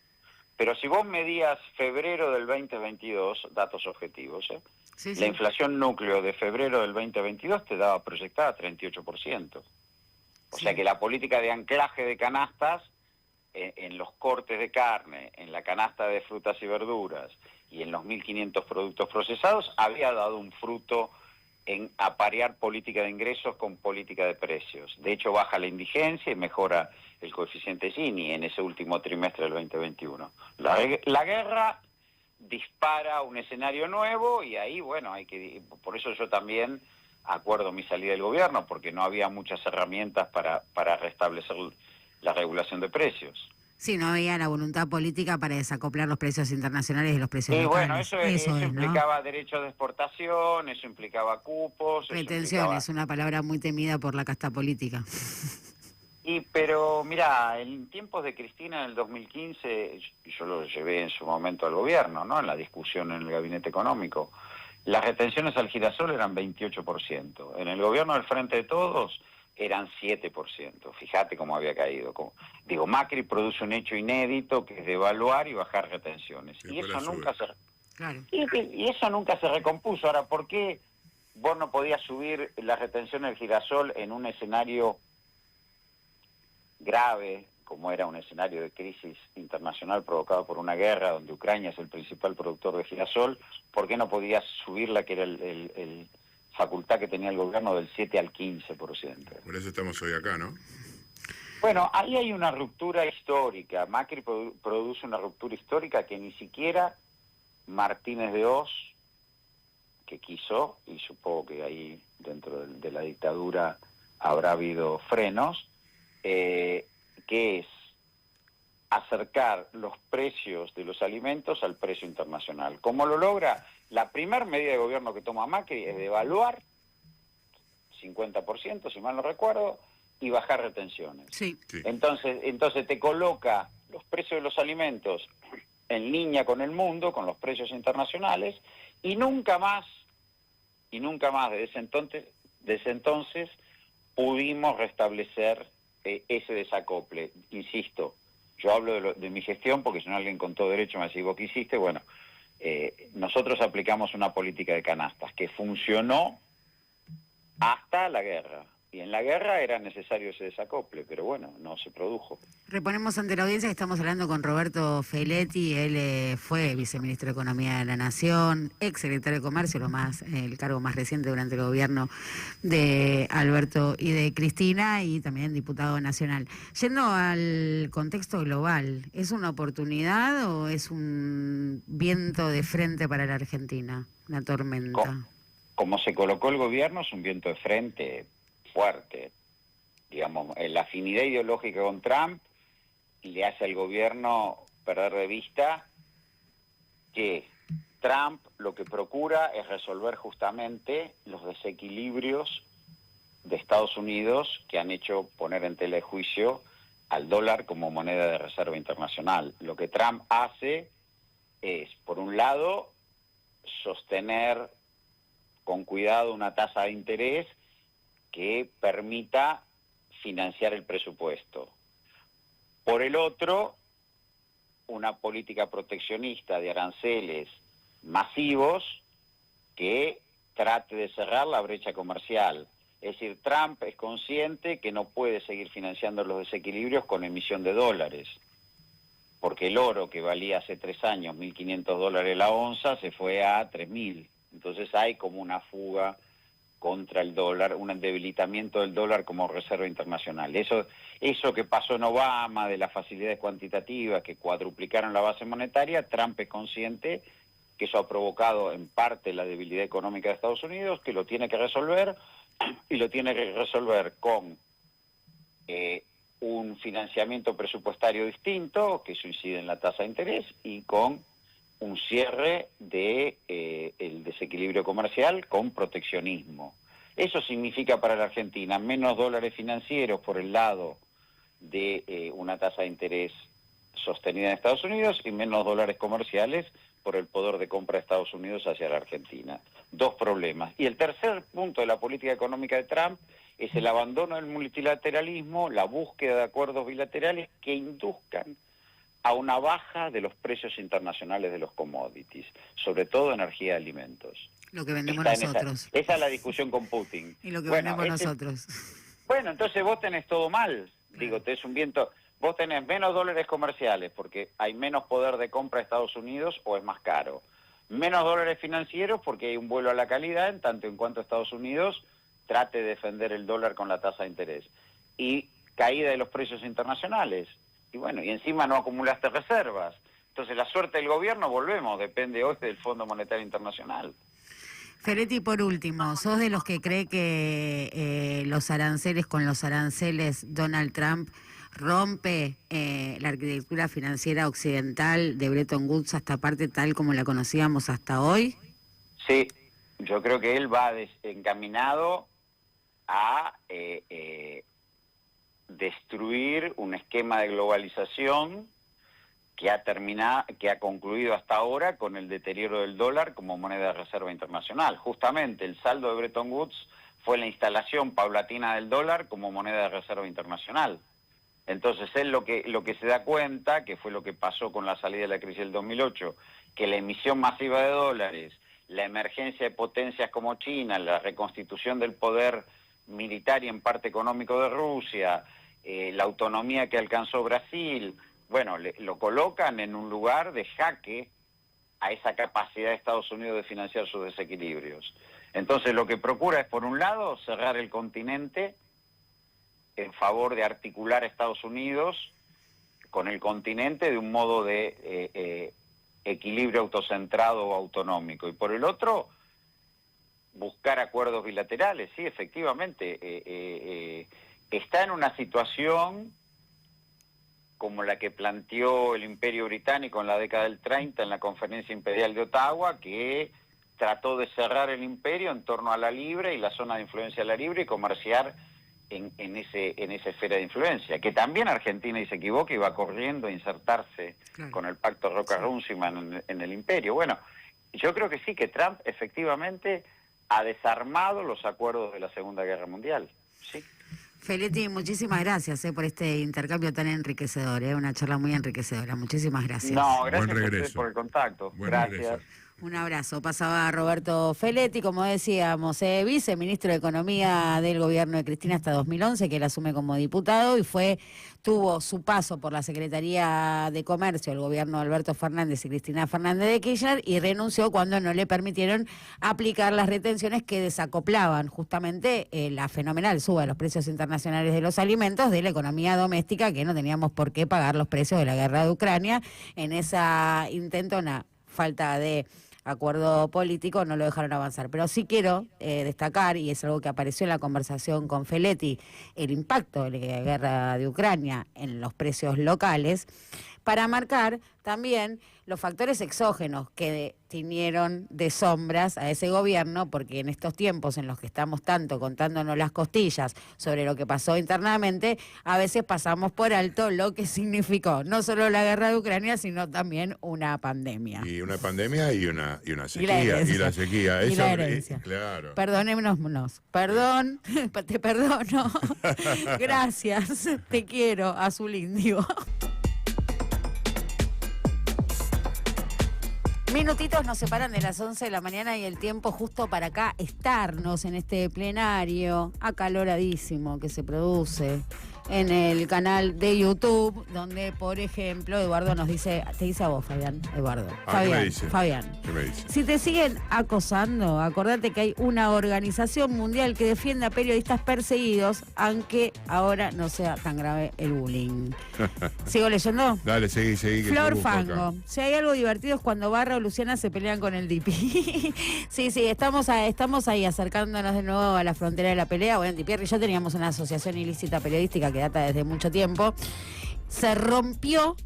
Pero si vos medías febrero del 2022, datos objetivos, Sí, la sí. inflación núcleo de febrero del 2022 te daba proyectada 38%. O Sí. sea que la política de anclaje de canastas en los cortes de carne, en la canasta de frutas y verduras y en los 1.500 productos procesados había dado un fruto en aparear política de ingresos con política de precios. De hecho, baja la indigencia y mejora el coeficiente Gini en ese último trimestre del 2021. La guerra dispara un escenario nuevo y ahí, bueno, por eso yo también acuerdo mi salida del gobierno, porque no había muchas herramientas para restablecer la regulación de precios. Sí, no había la voluntad política para desacoplar los precios internacionales de los precios Y locales. bueno, eso es, ¿no? implicaba derechos de exportación, eso implicaba cupos, eso Retención implicaba... es una palabra muy temida por la casta política. Pero mira, en tiempos de Cristina en el 2015, yo lo llevé en su momento al gobierno, ¿no? En la discusión en el gabinete económico, las retenciones al girasol eran 28%. En el gobierno del Frente de Todos eran 7%. Fíjate cómo había caído. Digo, Macri produce un hecho inédito que es devaluar y bajar retenciones. Y eso nunca se... Claro. Y eso nunca se recompuso. Ahora, ¿por qué vos no podías subir la retención del girasol en un escenario grave, como era un escenario de crisis internacional provocado por una guerra donde Ucrania es el principal productor de girasol? ¿Por qué no podías subirla, que era el facultad que tenía el gobierno, del 7 al 15%? Por eso estamos hoy acá, ¿no? Bueno, ahí hay una ruptura histórica. Macri produce una ruptura histórica que ni siquiera Martínez de Oz, que quiso, y supongo que ahí dentro de la dictadura habrá habido frenos, que es acercar los precios de los alimentos al precio internacional. ¿Cómo lo logra? La primera medida de gobierno que toma Macri es devaluar 50%, si mal no recuerdo, y bajar retenciones. Sí. Sí. Entonces te coloca los precios de los alimentos en línea con el mundo, con los precios internacionales, y nunca más desde ese entonces pudimos restablecer ese desacople. Insisto, yo hablo de mi gestión porque si no alguien con todo derecho me dice, ¿vos qué hiciste? Bueno, nosotros aplicamos una política de canastas que funcionó hasta la guerra. Y en la guerra era necesario ese desacople, pero bueno, no se produjo. Reponemos ante la audiencia que estamos hablando con Roberto Feletti. Él fue viceministro de Economía de la Nación, ex secretario de Comercio, el cargo más reciente durante el gobierno de Alberto y de Cristina, y también diputado nacional. Yendo al contexto global, ¿es una oportunidad o es un viento de frente para la Argentina, una tormenta? Como se colocó el gobierno, es un viento de frente fuerte. Digamos, la afinidad ideológica con Trump le hace al gobierno perder de vista que Trump lo que procura es resolver justamente los desequilibrios de Estados Unidos que han hecho poner en tela de juicio al dólar como moneda de reserva internacional. Lo que Trump hace es, por un lado, sostener con cuidado una tasa de interés que permita financiar el presupuesto. Por el otro, una política proteccionista de aranceles masivos que trate de cerrar la brecha comercial. Es decir, Trump es consciente que no puede seguir financiando los desequilibrios con emisión de dólares, porque el oro que valía hace 3 años $1.500 la onza se fue a 3.000. Entonces hay como una fuga contra el dólar, un debilitamiento del dólar como reserva internacional. Eso que pasó en Obama, de las facilidades cuantitativas que cuadruplicaron la base monetaria, Trump es consciente que eso ha provocado en parte la debilidad económica de Estados Unidos, que lo tiene que resolver, y lo tiene que resolver con un financiamiento presupuestario distinto, que eso incide en la tasa de interés, y con un cierre de el desequilibrio comercial con proteccionismo. Eso significa para la Argentina menos dólares financieros por el lado de una tasa de interés sostenida en Estados Unidos y menos dólares comerciales por el poder de compra de Estados Unidos hacia la Argentina. Dos problemas. Y el tercer punto de la política económica de Trump es el abandono del multilateralismo, la búsqueda de acuerdos bilaterales que induzcan a una baja de los precios internacionales de los commodities, sobre todo energía y alimentos. Lo que vendemos nosotros. Esa es la discusión con Putin. Y lo que vendemos nosotros. Bueno, entonces vos tenés todo mal. Digo, tenés un viento... Vos tenés menos dólares comerciales porque hay menos poder de compra de Estados Unidos o es más caro. Menos dólares financieros porque hay un vuelo a la calidad en tanto en cuanto Estados Unidos trate de defender el dólar con la tasa de interés. Y caída de los precios internacionales. Y bueno, y encima no acumulaste reservas. Entonces la suerte del gobierno, volvemos, depende hoy del Fondo Monetario Internacional. Feletti, por último, ¿sos de los que cree que con los aranceles Donald Trump rompe la arquitectura financiera occidental de Bretton Woods hasta parte tal como la conocíamos hasta hoy? Sí, yo creo que él va encaminado a destruir un esquema de globalización que ha concluido hasta ahora con el deterioro del dólar como moneda de reserva internacional. Justamente el saldo de Bretton Woods fue la instalación paulatina del dólar como moneda de reserva internacional. Entonces él lo que se da cuenta, que fue lo que pasó con la salida de la crisis del 2008, que la emisión masiva de dólares, la emergencia de potencias como China, la reconstitución del poder militar y en parte económico de Rusia, la autonomía que alcanzó Brasil, bueno, lo colocan en un lugar de jaque a esa capacidad de Estados Unidos de financiar sus desequilibrios. Entonces lo que procura es, por un lado, cerrar el continente en favor de articular a Estados Unidos con el continente de un modo de equilibrio autocentrado o autonómico. Y por el otro, buscar acuerdos bilaterales. Sí, efectivamente, está en una situación como la que planteó el Imperio Británico en la década del 30 en la Conferencia Imperial de Ottawa, que trató de cerrar el imperio en torno a la libre y la zona de influencia de la libre y comerciar en esa esfera de influencia, que también Argentina, y se equivoca, iba corriendo a insertarse con el pacto Roca-Runciman en el imperio. Bueno, yo creo que sí, que Trump efectivamente ha desarmado los acuerdos de la Segunda Guerra Mundial, sí. Feletti, muchísimas gracias por este intercambio tan enriquecedor, una charla muy enriquecedora. Muchísimas gracias. No, gracias a ustedes por el contacto. Buen gracias. regreso. Un abrazo. Pasaba Roberto Feletti, como decíamos, viceministro de Economía del gobierno de Cristina hasta 2011, que él asume como diputado, y tuvo su paso por la Secretaría de Comercio del gobierno de Alberto Fernández y Cristina Fernández de Kirchner, y renunció cuando no le permitieron aplicar las retenciones que desacoplaban justamente la fenomenal suba de los precios internacionales de los alimentos de la economía doméstica, que no teníamos por qué pagar los precios de la guerra de Ucrania. En esa intentona falta de acuerdo político no lo dejaron avanzar. Pero sí quiero destacar, y es algo que apareció en la conversación con Feletti, el impacto de la guerra de Ucrania en los precios locales, para marcar también los factores exógenos que tiñeron de sombras a ese gobierno, porque en estos tiempos en los que estamos tanto contándonos las costillas sobre lo que pasó internamente, a veces pasamos por alto lo que significó no solo la guerra de Ucrania, sino también una pandemia. Y una pandemia y una sequía. Y la sequía. Y la herencia. Claro. Perdonémonos. Perdón, te perdono. Gracias, te quiero, azul indio. Minutitos nos separan de las 11 de la mañana y el tiempo justo para acá estarnos en este plenario acaloradísimo que se produce en el canal de YouTube, donde, por ejemplo, Eduardo nos dice, te dice a vos, Fabián, Eduardo. ¿Qué me dice? Fabián. ¿Qué me dice? Si te siguen acosando, acordate que hay una organización mundial que defiende a periodistas perseguidos, aunque ahora no sea tan grave el bullying. ¿Sigo leyendo? Dale, seguí. Que Flor yo busco acá. Fango. Si hay algo divertido es cuando Barra o Luciana se pelean con el Dipi. Sí, estamos ahí acercándonos de nuevo a la frontera de la pelea. Bueno, Dipierri y yo teníamos una asociación ilícita periodística que data desde mucho tiempo. Se rompió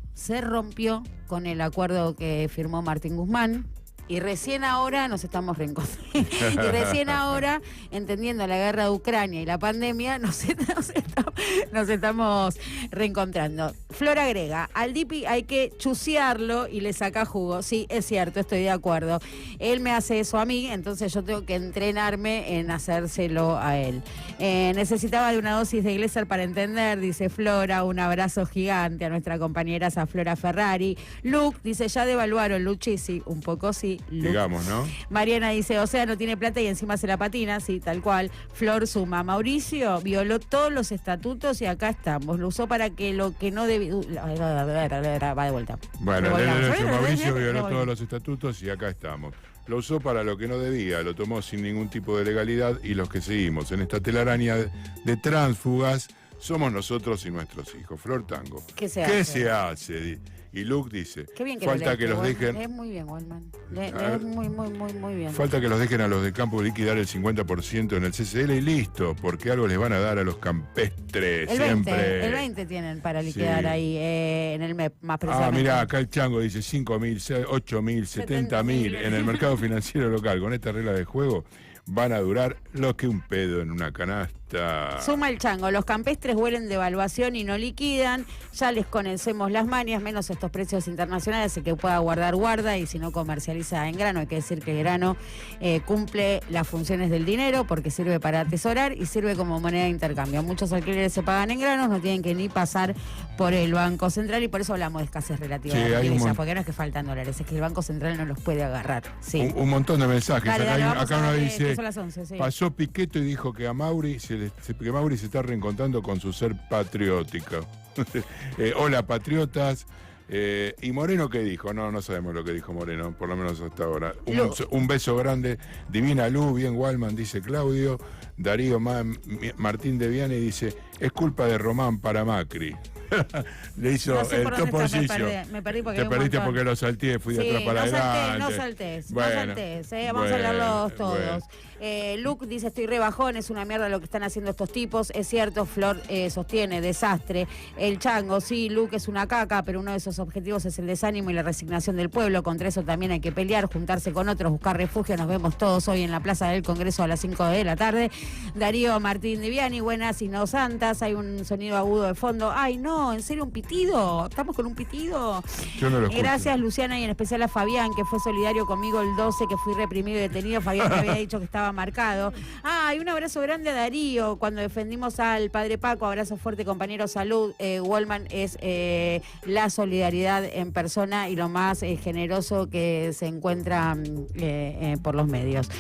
con el acuerdo que firmó Martín Guzmán. Y recién ahora nos estamos reencontrando. Y recién ahora, entendiendo la guerra de Ucrania y la pandemia, nos estamos reencontrando. Flor agrega, al Dipi hay que chusearlo y le saca jugo. Sí, es cierto, estoy de acuerdo. Él me hace eso a mí, entonces yo tengo que entrenarme en hacérselo a él. Necesitaba de una dosis de Iglesias para entender, dice Flora. Un abrazo gigante a nuestra compañera esa Flora Ferrari. Luke dice, ya devaluaron, Luchi, sí, un poco sí. Luke. Digamos, ¿no? Mariana dice, o sea, no tiene plata y encima se la patina, sí, tal cual. Flor suma, Mauricio violó todos los estatutos y acá estamos. Lo usó para que lo que no debía... Va de vuelta. Bueno, Mauricio violó todos los estatutos y acá estamos. Lo usó para lo que no debía, lo tomó sin ningún tipo de legalidad y los que seguimos en esta telaraña de tránsfugas somos nosotros y nuestros hijos. Flor Tango. ¿Qué se hace? Y Luke dice, qué bien que falta lo que los dejen... Es muy bien, Wallman. Es muy bien. Falta que los dejen a los de campo liquidar el 50% en el CCL y listo, porque algo les van a dar a los campestres, siempre. El 20 tienen para liquidar ahí, en el MEP, más precisamente. Mirá, acá el Chango dice 5.000, 8.000, 70.000 en el mercado financiero local. Con esta regla de juego van a durar lo que un pedo en una canasta. Suma el Chango, los campestres huelen de evaluación y no liquidan, ya les conocemos las manias, menos estos precios internacionales, el que pueda guardar, guarda, y si no comercializa en grano, hay que decir que el grano cumple las funciones del dinero, porque sirve para atesorar y sirve como moneda de intercambio. Muchos alquileres se pagan en granos, no tienen que ni pasar por el Banco Central, y por eso hablamos de escasez relativa de la iglesia, porque no es que faltan dólares, es que el Banco Central no los puede agarrar. Sí. Un montón de mensajes. Dale, acá uno dice, son las 11, sí. Pasó Piqueto y dijo que a Mauri que Mauri se está reencontrando con su ser patriótico. Hola, patriotas. ¿Y Moreno qué dijo? No sabemos lo que dijo Moreno, por lo menos hasta ahora. Un beso grande. Divina Lu, bien Wallman, dice Claudio. Darío Martín de Viane dice, es culpa de Román para Macri. Le hizo no sé el toponcillo. Me perdí porque te perdiste porque lo salté, fui de atrás para adelante. No saltés, vamos a hablarlos todos. Bueno. Luke dice, estoy rebajón, es una mierda lo que están haciendo estos tipos. Es cierto, Flor sostiene, desastre. El Chango, sí, Luke es una caca, pero uno de esos objetivos es el desánimo y la resignación del pueblo. Contra eso también hay que pelear, juntarse con otros, buscar refugio. Nos vemos todos hoy en la Plaza del Congreso a las 5 de la tarde. Darío Martín de Viani, buenas y no santas. Hay un sonido agudo de fondo. Ay, no, ¿en serio un pitido? ¿Estamos con un pitido? Yo no lo escucho. Gracias, Luciana, y en especial a Fabián, que fue solidario conmigo el 12, que fui reprimido y detenido. Fabián me había dicho que estaba marcado. Y un abrazo grande a Darío, cuando defendimos al padre Paco. Abrazo fuerte, compañero, salud. Wallman es la solidaridad en persona y lo más generoso que se encuentra por los medios.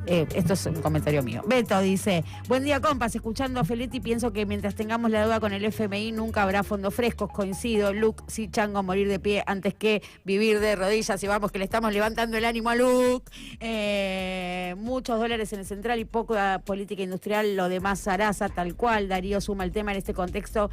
Esto es un comentario mío. Beto dice, buen día, compas, escuchando a Feletti pienso que mientras tengamos la deuda con el FMI nunca habrá fondos frescos. Coincido, Luke, sí, Chango, morir de pie antes que vivir de rodillas. Y vamos que le estamos levantando el ánimo a Luke. Muchos dólares en el central y poca política industrial, lo demás zaraza, tal cual. Darío suma el tema en este contexto.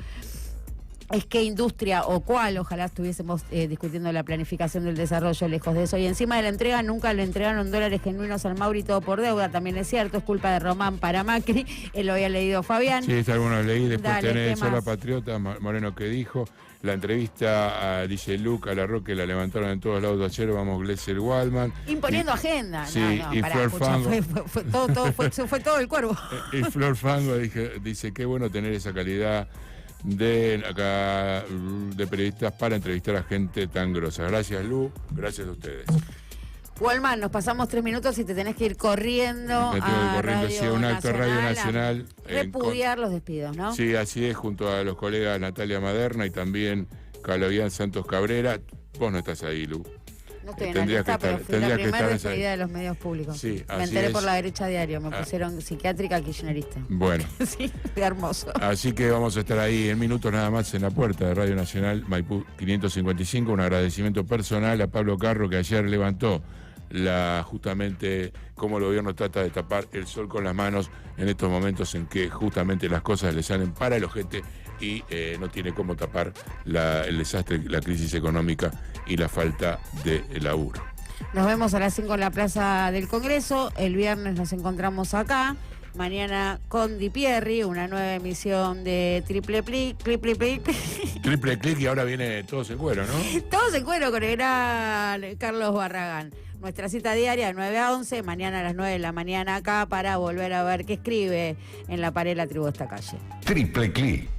Es que industria o cuál, ojalá estuviésemos discutiendo la planificación del desarrollo, lejos de eso. Y encima de la entrega, nunca le entregaron dólares genuinos al Mauri, todo por deuda, también es cierto, es culpa de Román para Macri, él lo había leído Fabián. Sí, algunos leí, después tenés Sola Patriota, Moreno que dijo, la entrevista dice Luca, a la Roque la levantaron en todos lados de ayer, vamos Glesser Wallman. Imponiendo agenda. Sí, y Flor Fango. Fue todo el cuervo. Y Flor Fango dice, qué bueno tener esa calidad de periodistas para entrevistar a gente tan grosa. Gracias, Lu, gracias a ustedes. Wallman, nos pasamos 3 minutos y te tenés que ir corriendo. Sí, un acto de Radio Nacional. Repudiar los despidos, ¿no? Sí, así es, junto a los colegas Natalia Maderna y también Calovián Santos Cabrera. Vos no estás ahí, Lu. No estoy en la tendrías lista, que estar- pero fui la tendrías que primera estar despedida de los medios públicos. Sí, me así enteré es. por la derecha diario, me pusieron psiquiátrica kirchnerista. Bueno, Sí, fue hermoso. así que vamos a estar ahí en minutos nada más en la puerta de Radio Nacional Maipú 555. Un agradecimiento personal a Pablo Carro, que ayer levantó justamente cómo el gobierno trata de tapar el sol con las manos en estos momentos en que justamente las cosas le salen para el ojete y no tiene cómo tapar el desastre, la crisis económica y la falta de laburo. Nos vemos a las 5 en la Plaza del Congreso. El viernes nos encontramos acá. Mañana con Di Pierri, una nueva emisión de Triple Click. Triple clic y ahora viene todos en cuero, ¿no? Todos en cuero con el gran Carlos Barragán. Nuestra cita diaria de 9 a 11, mañana a las 9 de la mañana acá para volver a ver qué escribe en la pared La Tribu de esta calle. Triple Click.